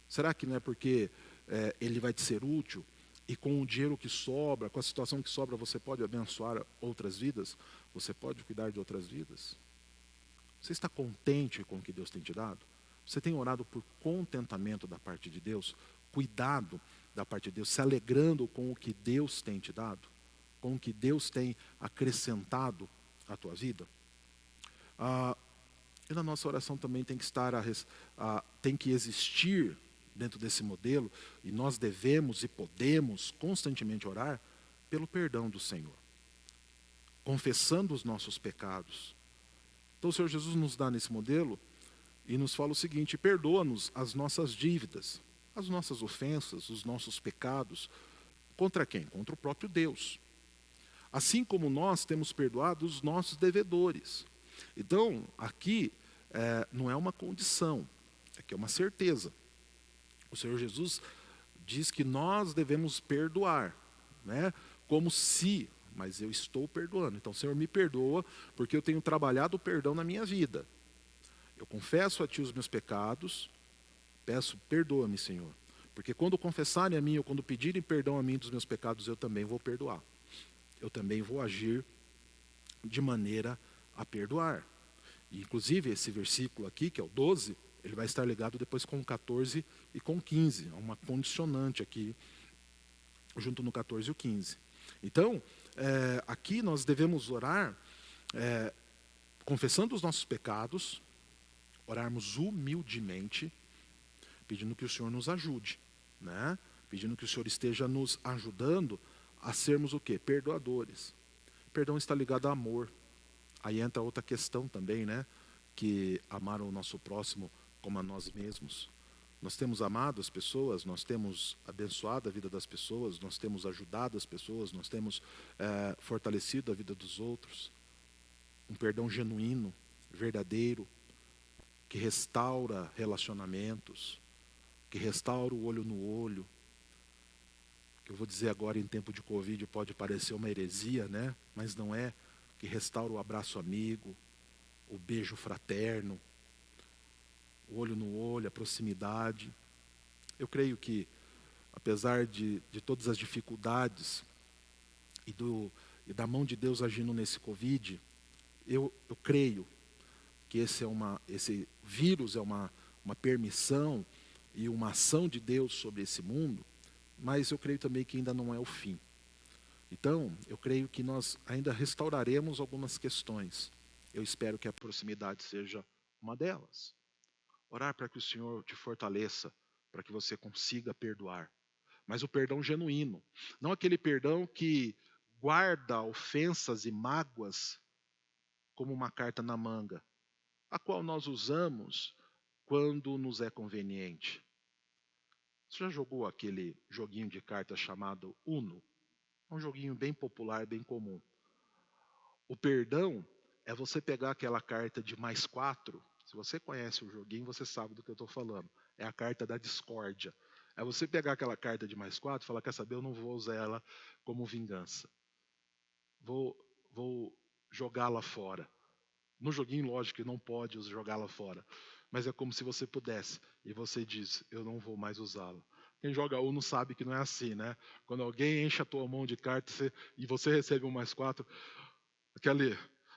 Speaker 1: Será que não é porque ele vai te ser útil e com o dinheiro que sobra, com a situação que sobra, você pode abençoar outras vidas? Você pode cuidar de outras vidas? Você está contente com o que Deus tem te dado? Você tem orado por contentamento da parte de Deus? Cuidado da parte de Deus, se alegrando com o que Deus tem te dado? Com o que Deus tem acrescentado à tua vida? E na nossa oração também tem que tem que existir dentro desse modelo, e nós devemos e podemos constantemente orar pelo perdão do Senhor, confessando os nossos pecados. Então o Senhor Jesus nos dá nesse modelo e nos fala o seguinte: perdoa-nos as nossas dívidas, as nossas ofensas, os nossos pecados. Contra quem? Contra o próprio Deus. Assim como nós temos perdoado os nossos devedores. Então, aqui não é uma condição, aqui é uma certeza. O Senhor Jesus diz que nós devemos perdoar, né? Como se, mas eu estou perdoando. Então, Senhor, me perdoa, porque eu tenho trabalhado o perdão na minha vida. Eu confesso a Ti os meus pecados, peço, perdoa-me, Senhor. Porque quando confessarem a mim, ou quando pedirem perdão a mim dos meus pecados, eu também vou perdoar. Eu também vou agir de maneira a perdoar. E, inclusive, esse versículo aqui, que é o 12, ele vai estar ligado depois com o 14 e com o 15. Há uma condicionante aqui, junto no 14 e o 15. Então, aqui nós devemos orar, confessando os nossos pecados, orarmos humildemente, pedindo que o Senhor nos ajude, né? Pedindo que o Senhor esteja nos ajudando a sermos o quê? Perdoadores. Perdão está ligado a amor. Aí entra outra questão também, né? Que amar o nosso próximo como a nós mesmos. Nós temos amado as pessoas, nós temos abençoado a vida das pessoas, nós temos ajudado as pessoas, nós temos fortalecido a vida dos outros. Um perdão genuíno, verdadeiro, que restaura relacionamentos, que restaura o olho no olho. Que eu vou dizer agora em tempo de Covid pode parecer uma heresia, né? Mas não é. Que restaura o abraço amigo, o beijo fraterno, o olho no olho, a proximidade. Eu creio que, apesar de todas as dificuldades e da mão de Deus agindo nesse Covid, eu creio que esse vírus é uma permissão e uma ação de Deus sobre esse mundo, mas eu creio também que ainda não é o fim. Então, eu creio que nós ainda restauraremos algumas questões. Eu espero que a proximidade seja uma delas. Orar para que o Senhor te fortaleça, para que você consiga perdoar. Mas o perdão genuíno. Não aquele perdão que guarda ofensas e mágoas como uma carta na manga, a qual nós usamos quando nos é conveniente. Você já jogou aquele joguinho de cartas chamado Uno? É um joguinho bem popular, bem comum. O perdão é você pegar aquela carta de +4. Se você conhece o joguinho, você sabe do que eu estou falando. É a carta da discórdia. É você pegar aquela carta de +4 e falar, quer saber, eu não vou usar ela como vingança. Vou jogá-la fora. No joguinho, lógico que não pode jogá-la fora. Mas é como se você pudesse. E você diz, eu não vou mais usá-la. Quem joga Uno sabe que não é assim, né? Quando alguém enche a tua mão de cartas e você recebe um +4,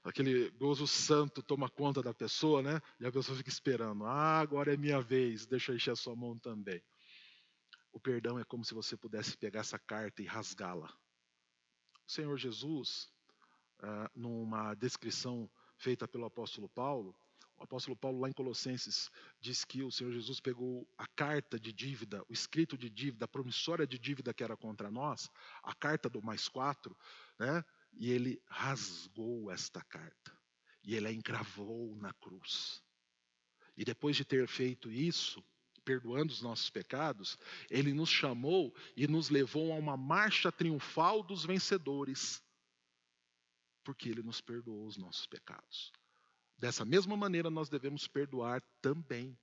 Speaker 1: aquele gozo santo toma conta da pessoa, né? E a pessoa fica esperando. Agora é minha vez, deixa eu encher a sua mão também. O perdão é como se você pudesse pegar essa carta e rasgá-la. O Senhor Jesus, numa descrição feita pelo apóstolo Paulo, o apóstolo Paulo lá em Colossenses diz que o Senhor Jesus pegou a carta de dívida, o escrito de dívida, a promissória de dívida que era contra nós, a carta do +4, né? E ele rasgou esta carta. E ele a encravou na cruz. E depois de ter feito isso, perdoando os nossos pecados, ele nos chamou e nos levou a uma marcha triunfal dos vencedores. Porque ele nos perdoou os nossos pecados. Dessa mesma maneira, nós devemos perdoar também.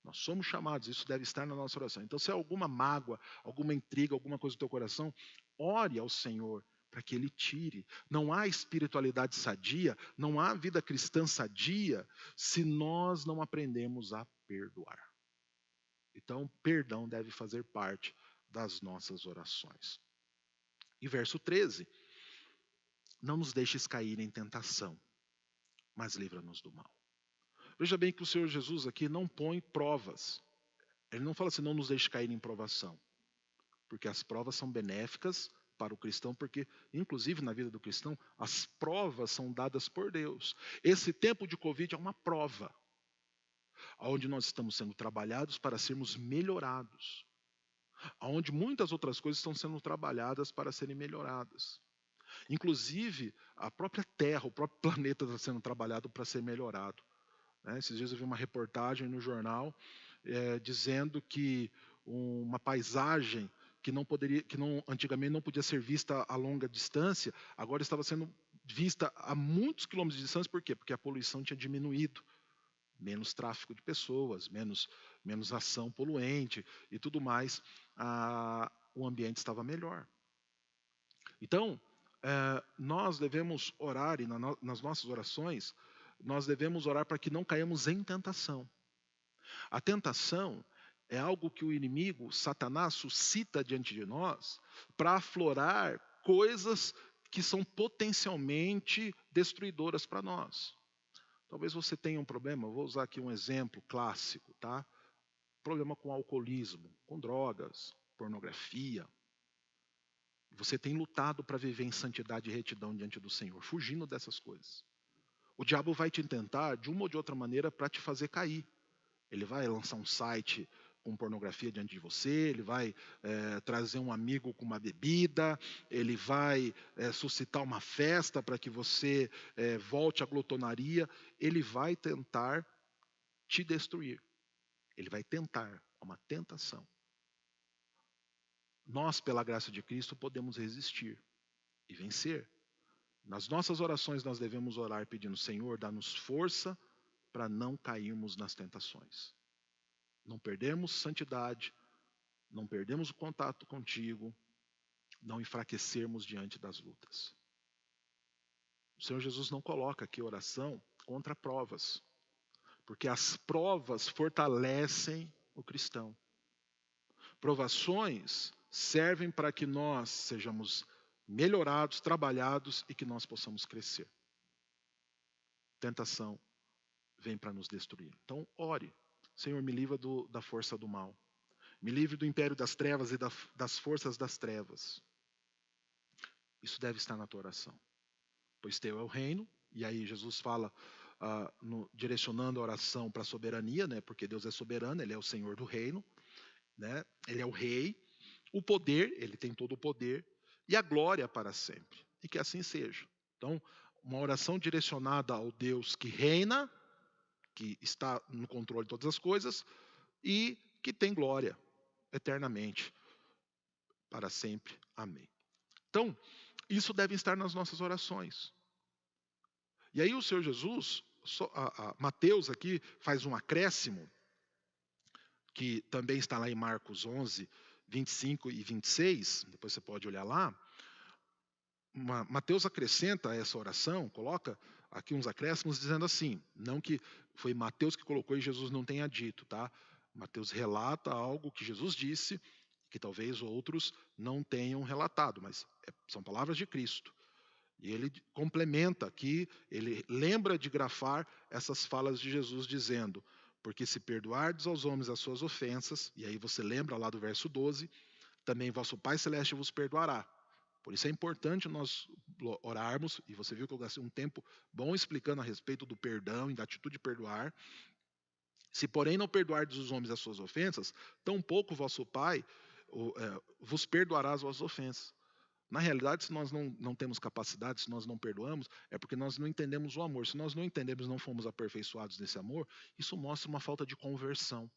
Speaker 1: Nós somos chamados, isso deve estar na nossa oração. Então, se há alguma mágoa, alguma intriga, alguma coisa do teu coração, ore ao Senhor para que Ele tire. Não há espiritualidade sadia, não há vida cristã sadia, se nós não aprendemos a perdoar. Então, perdão deve fazer parte das nossas orações. E verso 13: não nos deixes cair em tentação, mas livra-nos do mal. Veja bem que o Senhor Jesus aqui não põe provas. Ele não fala assim, não nos deixe cair em provação. Porque as provas são benéficas para o cristão, porque, inclusive na vida do cristão, as provas são dadas por Deus. Esse tempo de Covid é uma prova, onde nós estamos sendo trabalhados para sermos melhorados, onde muitas outras coisas estão sendo trabalhadas para serem melhoradas. Inclusive, a própria Terra, o próprio planeta está sendo trabalhado para ser melhorado. Esses dias eu vi uma reportagem no jornal dizendo que uma paisagem que antigamente não podia ser vista a longa distância, agora estava sendo vista a muitos quilômetros de distância. Por quê? Porque a poluição tinha diminuído. Menos tráfego de pessoas, menos ação poluente e tudo mais, o ambiente estava melhor. Então, nós devemos orar, e nas nossas orações, nós devemos orar para que não caímos em tentação. A tentação é algo que o inimigo, Satanás, suscita diante de nós para aflorar coisas que são potencialmente destruidoras para nós. Talvez você tenha um problema, eu vou usar aqui um exemplo clássico, tá? Problema com alcoolismo, com drogas, pornografia. Você tem lutado para viver em santidade e retidão diante do Senhor, fugindo dessas coisas. O diabo vai te tentar, de uma ou de outra maneira, para te fazer cair. Ele vai lançar um site com pornografia diante de você, ele vai trazer um amigo com uma bebida, ele vai suscitar uma festa para que você volte à glotonaria, ele vai tentar te destruir. Ele vai tentar, é uma tentação. Nós, pela graça de Cristo, podemos resistir e vencer. Nas nossas orações nós devemos orar pedindo, Senhor, dá-nos força para não cairmos nas tentações. Não perdemos santidade, não perdemos o contato contigo, não enfraquecermos diante das lutas. O Senhor Jesus não coloca aqui oração contra provas, porque as provas fortalecem o cristão. Provações servem para que nós sejamos melhorados, trabalhados e que nós possamos crescer. Tentação vem para nos destruir. Então, ore. Senhor, me livra da força do mal. Me livre do império das trevas e das forças das trevas. Isso deve estar na tua oração. Pois teu é o reino, e aí Jesus fala, direcionando a oração para a soberania, né, porque Deus é soberano, Ele é o Senhor do reino, né, Ele é o rei, o poder, Ele tem todo o poder, e a glória para sempre. E que assim seja. Então, uma oração direcionada ao Deus que reina, que está no controle de todas as coisas, e que tem glória eternamente, para sempre. Amém. Então, isso deve estar nas nossas orações. E aí o Senhor Jesus, Mateus aqui faz um acréscimo, que também está lá em Marcos 11, 25 e 26, depois você pode olhar lá. Mateus acrescenta a essa oração, coloca aqui uns acréscimos dizendo assim, não que foi Mateus que colocou e Jesus não tenha dito, tá? Mateus relata algo que Jesus disse, que talvez outros não tenham relatado, mas são palavras de Cristo. E ele complementa aqui, ele lembra de grafar essas falas de Jesus dizendo, porque se perdoardes aos homens as suas ofensas, e aí você lembra lá do verso 12, também vosso Pai Celeste vos perdoará. Por isso é importante nós orarmos, e você viu que eu gastei um tempo bom explicando a respeito do perdão e da atitude de perdoar. Se porém não perdoardes os homens as suas ofensas, tampouco vosso Pai vos perdoará as vossas ofensas. Na realidade, se nós não temos capacidade, se nós não perdoamos, é porque nós não entendemos o amor. Se nós não entendemos, não fomos aperfeiçoados nesse amor, isso mostra uma falta de conversão,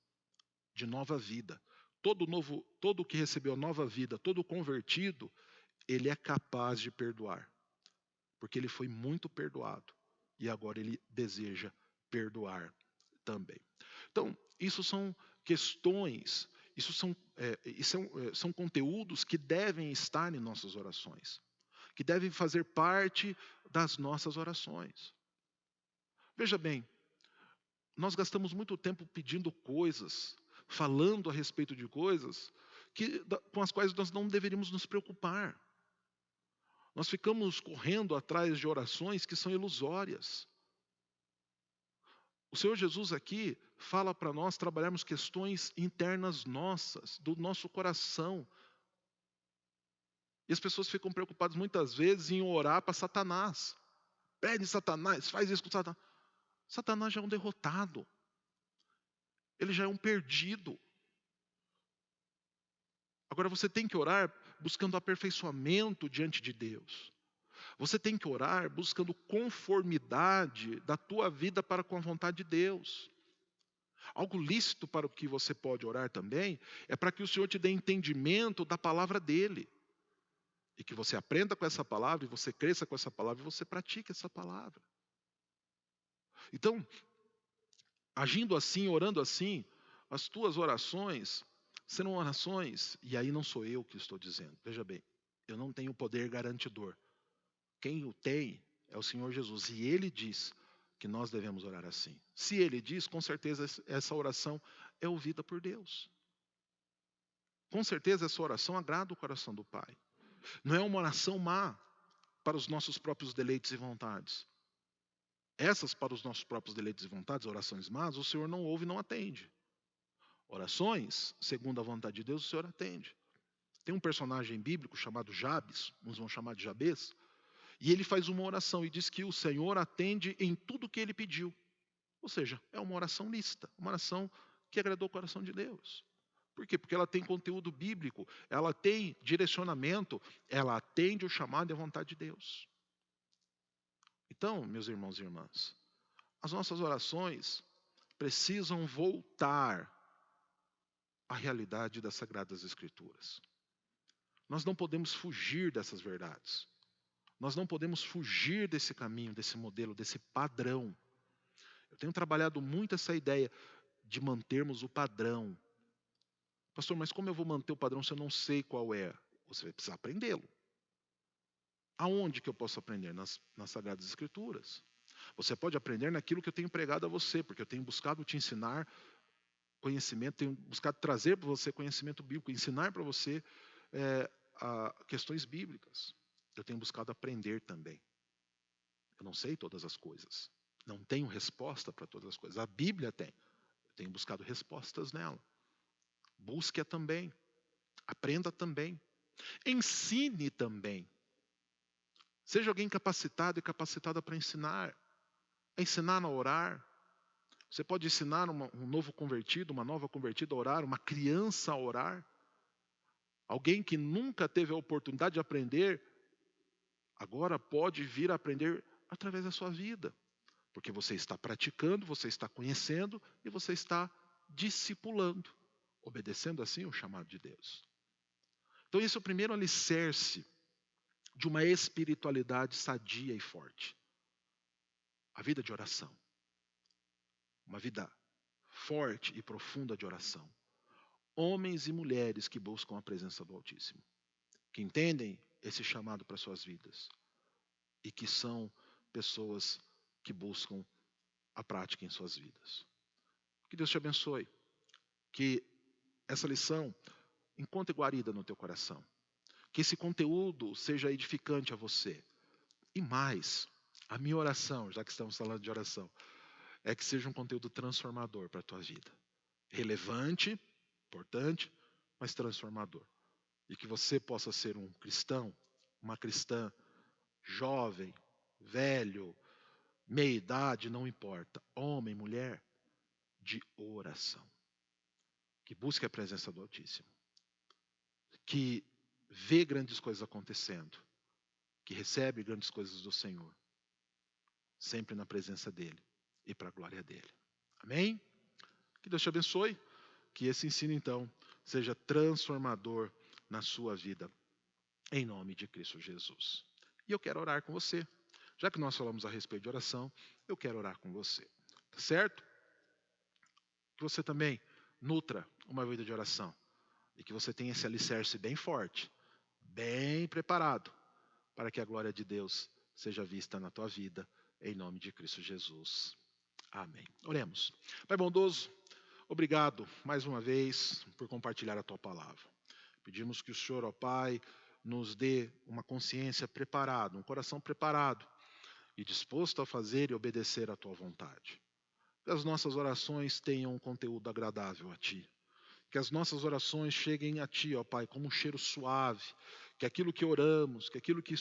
Speaker 1: de nova vida. Todo que recebeu nova vida, todo convertido, ele é capaz de perdoar, porque ele foi muito perdoado e agora ele deseja perdoar também. Então, isso são questões, são conteúdos que devem estar em nossas orações, que devem fazer parte das nossas orações. Veja bem, nós gastamos muito tempo pedindo coisas, falando a respeito de coisas com as quais nós não deveríamos nos preocupar. Nós ficamos correndo atrás de orações que são ilusórias. O Senhor Jesus aqui fala para nós trabalharmos questões internas nossas, do nosso coração. E as pessoas ficam preocupadas muitas vezes em orar para Satanás. Pede Satanás, faz isso com Satanás. Satanás já é um derrotado. Ele já é um perdido. Agora você tem que orar buscando aperfeiçoamento diante de Deus. Você tem que orar buscando conformidade da tua vida para com a vontade de Deus. Algo lícito para o que você pode orar também é para que o Senhor te dê entendimento da palavra dEle. E que você aprenda com essa palavra, e você cresça com essa palavra, e você pratique essa palavra. Então, agindo assim, orando assim, as tuas orações serão orações, e aí não sou eu que estou dizendo, veja bem, eu não tenho poder garantidor. Quem o tem é o Senhor Jesus, e Ele diz que nós devemos orar assim. Se Ele diz, com certeza essa oração é ouvida por Deus. Com certeza essa oração agrada o coração do Pai. Não é uma oração má para os nossos próprios deleites e vontades. Essas para os nossos próprios deleites e vontades, orações más, o Senhor não ouve e não atende. Orações, segundo a vontade de Deus, o Senhor atende. Tem um personagem bíblico chamado Jabes, uns vão chamar de Jabes, e ele faz uma oração e diz que o Senhor atende em tudo que ele pediu. Ou seja, é uma oração lícita, uma oração que agradou o coração de Deus. Por quê? Porque ela tem conteúdo bíblico, ela tem direcionamento, ela atende o chamado e a vontade de Deus. Então, meus irmãos e irmãs, as nossas orações precisam voltar à realidade das Sagradas Escrituras. Nós não podemos fugir dessas verdades. Nós não podemos fugir desse caminho, desse modelo, desse padrão. Eu tenho trabalhado muito essa ideia de mantermos o padrão. Pastor, mas como eu vou manter o padrão se eu não sei qual é? Você vai precisar aprendê-lo. Aonde que eu posso aprender? Nas Sagradas Escrituras. Você pode aprender naquilo que eu tenho pregado a você, porque eu tenho buscado te ensinar conhecimento, tenho buscado trazer para você conhecimento bíblico, ensinar para você questões bíblicas. Eu tenho buscado aprender também. Eu não sei todas as coisas. Não tenho resposta para todas as coisas. A Bíblia tem. Eu tenho buscado respostas nela. Busque-a também. Aprenda também. Ensine também. Seja alguém capacitado e capacitada para ensinar. Ensinar a orar. Você pode ensinar um novo convertido, uma nova convertida a orar, uma criança a orar. Alguém que nunca teve a oportunidade de aprender, agora pode vir a aprender através da sua vida. Porque você está praticando, você está conhecendo e você está discipulando, obedecendo assim o chamado de Deus. Então esse é o primeiro alicerce de uma espiritualidade sadia e forte. A vida de oração. Uma vida forte e profunda de oração. Homens e mulheres que buscam a presença do Altíssimo. Que entendem esse chamado para suas vidas. E que são pessoas que buscam a prática em suas vidas. Que Deus te abençoe. Que essa lição encontre guarida no teu coração. Que esse conteúdo seja edificante a você. E mais, a minha oração, já que estamos falando de oração, é que seja um conteúdo transformador para a tua vida. Relevante, importante, mas transformador. E que você possa ser um cristão, uma cristã jovem, velho, meia idade, não importa, homem, mulher, de oração. Que busque a presença do Altíssimo. Que vê grandes coisas acontecendo. Que recebe grandes coisas do Senhor. Sempre na presença dEle e para a glória dEle. Amém? Que Deus te abençoe. Que esse ensino, então, seja transformador na sua vida. Em nome de Cristo Jesus. E eu quero orar com você. Já que nós falamos a respeito de oração, eu quero orar com você. Tá certo? Que você também nutra uma vida de oração. E que você tenha esse alicerce bem forte, bem preparado, para que a glória de Deus seja vista na tua vida, em nome de Cristo Jesus. Amém. Oremos. Pai bondoso, obrigado mais uma vez por compartilhar a tua palavra. Pedimos que o Senhor, ó Pai, nos dê uma consciência preparada, um coração preparado e disposto a fazer e obedecer à Tua vontade. Que as nossas orações tenham um conteúdo agradável a Ti. Que as nossas orações cheguem a Ti, ó Pai, como um cheiro suave. Que aquilo que oramos, que aquilo que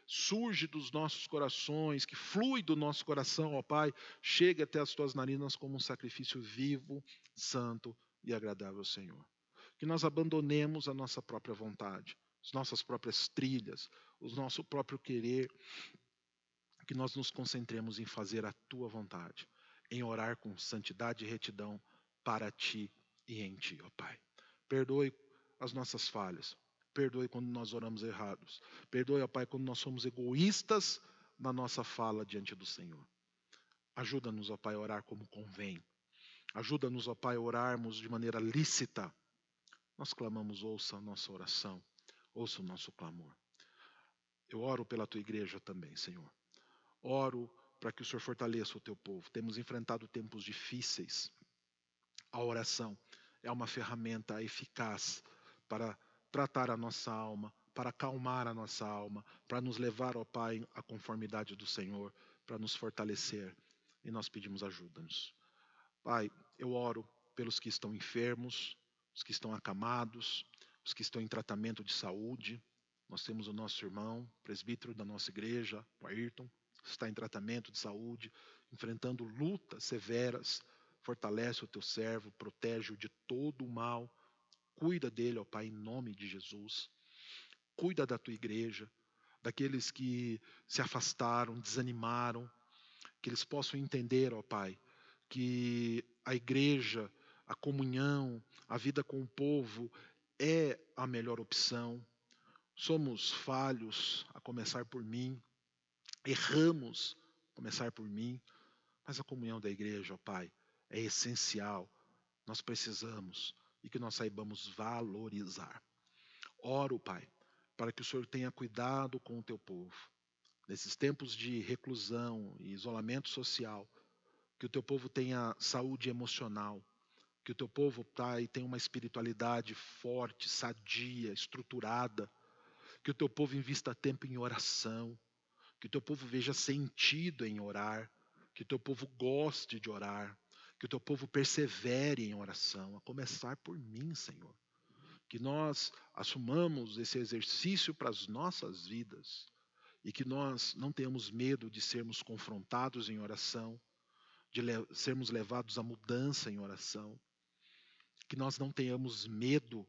Speaker 1: surge dos nossos corações, que flui do nosso coração, ó Pai, chegue até as Tuas narinas como um sacrifício vivo, santo e agradável ao Senhor. Que nós abandonemos a nossa própria vontade, as nossas próprias trilhas, o nosso próprio querer. Que nós nos concentremos em fazer a Tua vontade, em orar com santidade e retidão para Ti e em Ti, ó Pai. Perdoe as nossas falhas, perdoe quando nós oramos errados, perdoe, ó Pai, quando nós somos egoístas na nossa fala diante do Senhor. Ajuda-nos, ó Pai, a orar como convém. Ajuda-nos, ó Pai, a orarmos de maneira lícita. Nós clamamos, ouça a nossa oração, ouça o nosso clamor. Eu oro pela Tua igreja também, Senhor. Oro para que o Senhor fortaleça o Teu povo. Temos enfrentado tempos difíceis. A oração é uma ferramenta eficaz para tratar a nossa alma, para acalmar a nossa alma, para nos levar, ó Pai, à conformidade do Senhor, para nos fortalecer. E nós pedimos ajuda-nos. Pai, eu oro pelos que estão enfermos, os que estão acamados, os que estão em tratamento de saúde. Nós temos o nosso irmão, presbítero da nossa igreja, o Ayrton, está em tratamento de saúde, enfrentando lutas severas. Fortalece o teu servo, protege-o de todo o mal. Cuida dele, ó Pai, em nome de Jesus. Cuida da tua igreja, daqueles que se afastaram, desanimaram, que eles possam entender, ó Pai, que a igreja, a comunhão, a vida com o povo é a melhor opção. Somos falhos, a começar por mim. Erramos, a começar por mim. Mas a comunhão da igreja, ó Pai, é essencial. Nós precisamos e que nós saibamos valorizar. Oro, Pai, para que o Senhor tenha cuidado com o teu povo. Nesses tempos de reclusão e isolamento social, que o teu povo tenha saúde emocional, que o teu povo, Pai, tenha uma espiritualidade forte, sadia, estruturada, que o teu povo invista tempo em oração, que o teu povo veja sentido em orar, que o teu povo goste de orar, que o teu povo persevere em oração, a começar por mim, Senhor. Que nós assumamos esse exercício para as nossas vidas e que nós não tenhamos medo de sermos confrontados em oração, de sermos levados à mudança em oração, que nós não tenhamos medo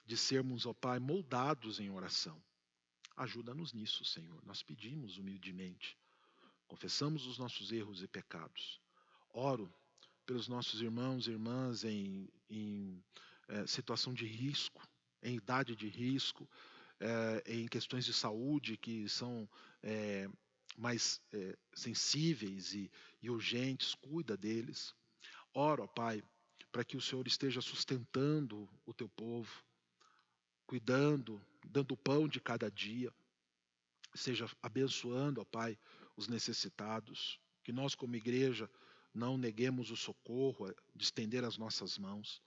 Speaker 1: de sermos, ó Pai, moldados em oração. Ajuda-nos nisso, Senhor. Nós pedimos humildemente. Confessamos os nossos erros e pecados. Oro pelos nossos irmãos e irmãs em situação de risco, em idade de risco, em questões de saúde que são mais sensíveis e urgentes. Cuida deles. Oro, ó Pai, para que o Senhor esteja sustentando o teu povo, cuidando, dando o pão de cada dia, seja abençoando, ó Pai, os necessitados, que nós como igreja não neguemos o socorro de estender as nossas mãos.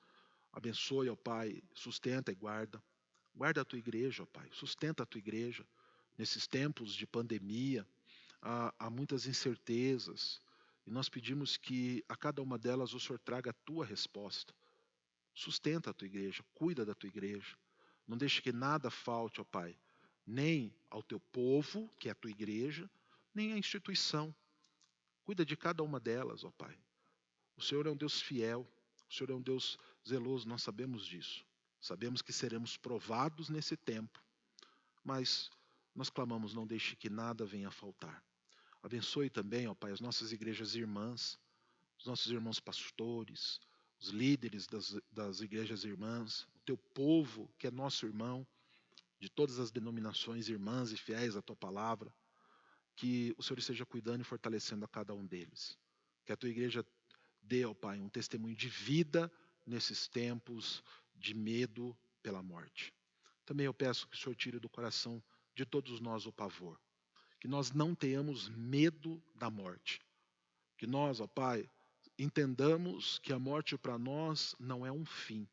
Speaker 1: Abençoe, ó Pai, sustenta e guarda. Guarda a tua igreja, ó Pai, sustenta a tua igreja. Nesses tempos de pandemia, há muitas incertezas, e nós pedimos que a cada uma delas o Senhor traga a tua resposta. Sustenta a tua igreja, cuida da tua igreja. Não deixe que nada falte, ó Pai, nem ao teu povo, que é a tua igreja, nem à instituição. Cuida de cada uma delas, ó Pai. O Senhor é um Deus fiel, o Senhor é um Deus zeloso, nós sabemos disso. Sabemos que seremos provados nesse tempo, mas nós clamamos, não deixe que nada venha a faltar. Abençoe também, ó Pai, as nossas igrejas irmãs, os nossos irmãos pastores, os líderes das igrejas irmãs, o teu povo, que é nosso irmão, de todas as denominações irmãs e fiéis à tua palavra, que o Senhor esteja cuidando e fortalecendo a cada um deles. Que a tua igreja dê, ó Pai, um testemunho de vida nesses tempos de medo pela morte. Também eu peço que o Senhor tire do coração de todos nós o pavor. Que nós não tenhamos medo da morte. Que nós, ó Pai, entendamos que a morte para nós não é um fim,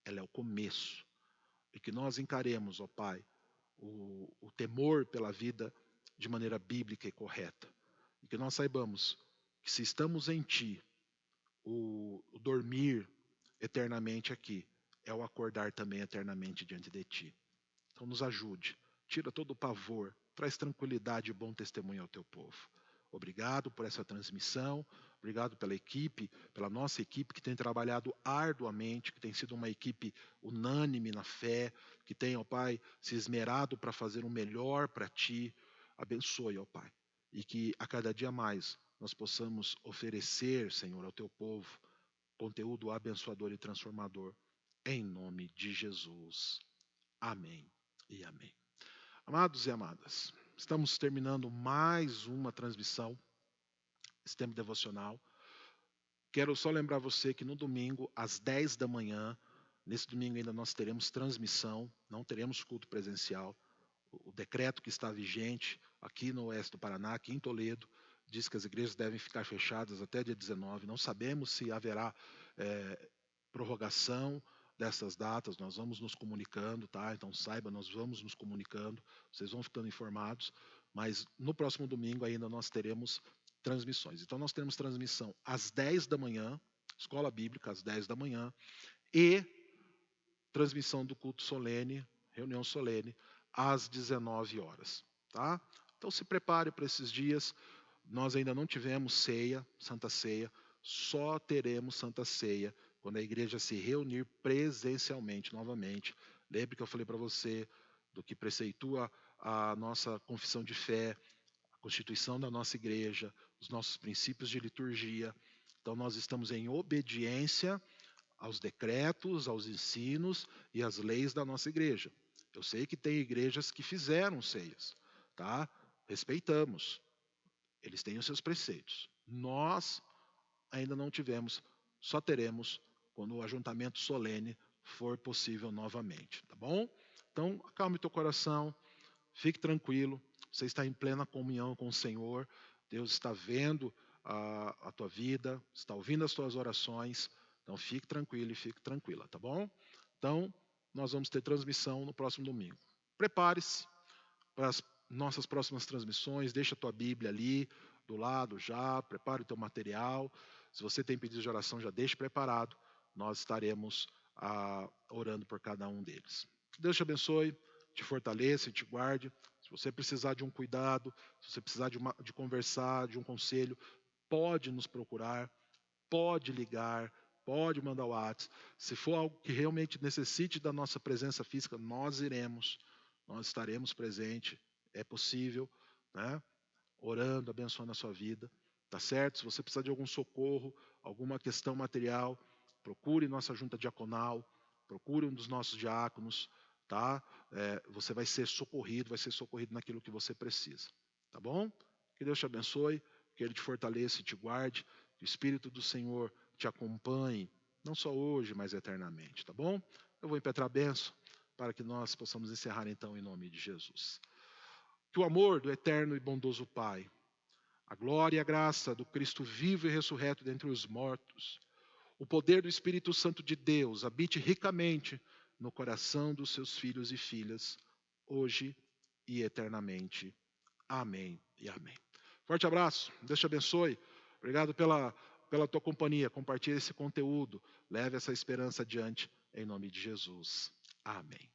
Speaker 1: ela é o começo. e que nós encaremos, ó Pai, o temor pela vida de maneira bíblica e correta. E que nós saibamos que se estamos em Ti, o dormir eternamente aqui é o acordar também eternamente diante de Ti. Então nos ajude, tira todo o pavor, traz tranquilidade e bom testemunho ao Teu povo. Obrigado por essa transmissão, obrigado pela equipe, pela nossa equipe que tem trabalhado arduamente, que tem sido uma equipe unânime na fé, que tem, ó Pai, se esmerado para fazer o melhor para Ti. Abençoe, ó Pai, e que a cada dia mais nós possamos oferecer, Senhor, ao Teu povo conteúdo abençoador e transformador, em nome de Jesus. Amém e amém. Amados e amadas, estamos terminando mais uma transmissão, esse tempo devocional. Quero só lembrar você que no domingo, às 10 da manhã, nesse domingo ainda nós teremos transmissão, não teremos culto presencial. O decreto que está vigente aqui no oeste do Paraná, aqui em Toledo, diz que as igrejas devem ficar fechadas até dia 19. Não sabemos se haverá prorrogação dessas datas, nós vamos nos comunicando, tá? Então saiba, nós vamos nos comunicando, vocês vão ficando informados, mas no próximo domingo ainda nós teremos transmissões. Então nós teremos transmissão às 10 da manhã, escola bíblica às 10 da manhã, e transmissão do culto solene, reunião solene, às 19 horas, tá? Então se prepare para esses dias. Nós ainda não tivemos ceia, Santa Ceia, só teremos Santa Ceia quando a igreja se reunir presencialmente novamente. Lembre que eu falei para você do que preceitua a nossa confissão de fé, a constituição da nossa igreja, os nossos princípios de liturgia. Então nós estamos em obediência aos decretos, aos ensinos e às leis da nossa igreja. Eu sei que tem igrejas que fizeram ceias, tá? Respeitamos. Eles têm os seus preceitos. Nós ainda não tivemos, só teremos quando o ajuntamento solene for possível novamente, tá bom? Então, acalme teu coração, fique tranquilo, você está em plena comunhão com o Senhor, Deus está vendo a tua vida, está ouvindo as tuas orações, então fique tranquilo e fique tranquila, tá bom? Então, nós vamos ter transmissão no próximo domingo. Prepare-se para as nossas próximas transmissões, deixa a tua Bíblia ali do lado já, prepare o teu material. Se você tem pedido de oração, já deixe preparado. Nós estaremos orando por cada um deles. Que Deus te abençoe, te fortaleça e te guarde. Se você precisar de um cuidado, se você precisar de conversar, de um conselho, pode nos procurar, pode ligar, pode mandar o WhatsApp. Se for algo que realmente necessite da nossa presença física, nós iremos, nós estaremos presentes. É possível, né? Orando, abençoando a sua vida, tá certo? Se você precisar de algum socorro, alguma questão material, procure nossa junta diaconal, procure um dos nossos diáconos, tá? Você vai ser socorrido naquilo que você precisa, tá bom? Que Deus te abençoe, que Ele te fortaleça e te guarde, que o Espírito do Senhor te acompanhe, não só hoje, mas eternamente, tá bom? Eu vou impetrar a bênção para que nós possamos encerrar então em nome de Jesus. Que o amor do eterno e bondoso Pai, a glória e a graça do Cristo vivo e ressurreto dentre os mortos, o poder do Espírito Santo de Deus habite ricamente no coração dos seus filhos e filhas, hoje e eternamente. Amém e amém. Forte abraço, Deus te abençoe. Obrigado pela tua companhia. Compartilhe esse conteúdo. Leve essa esperança adiante em nome de Jesus. Amém.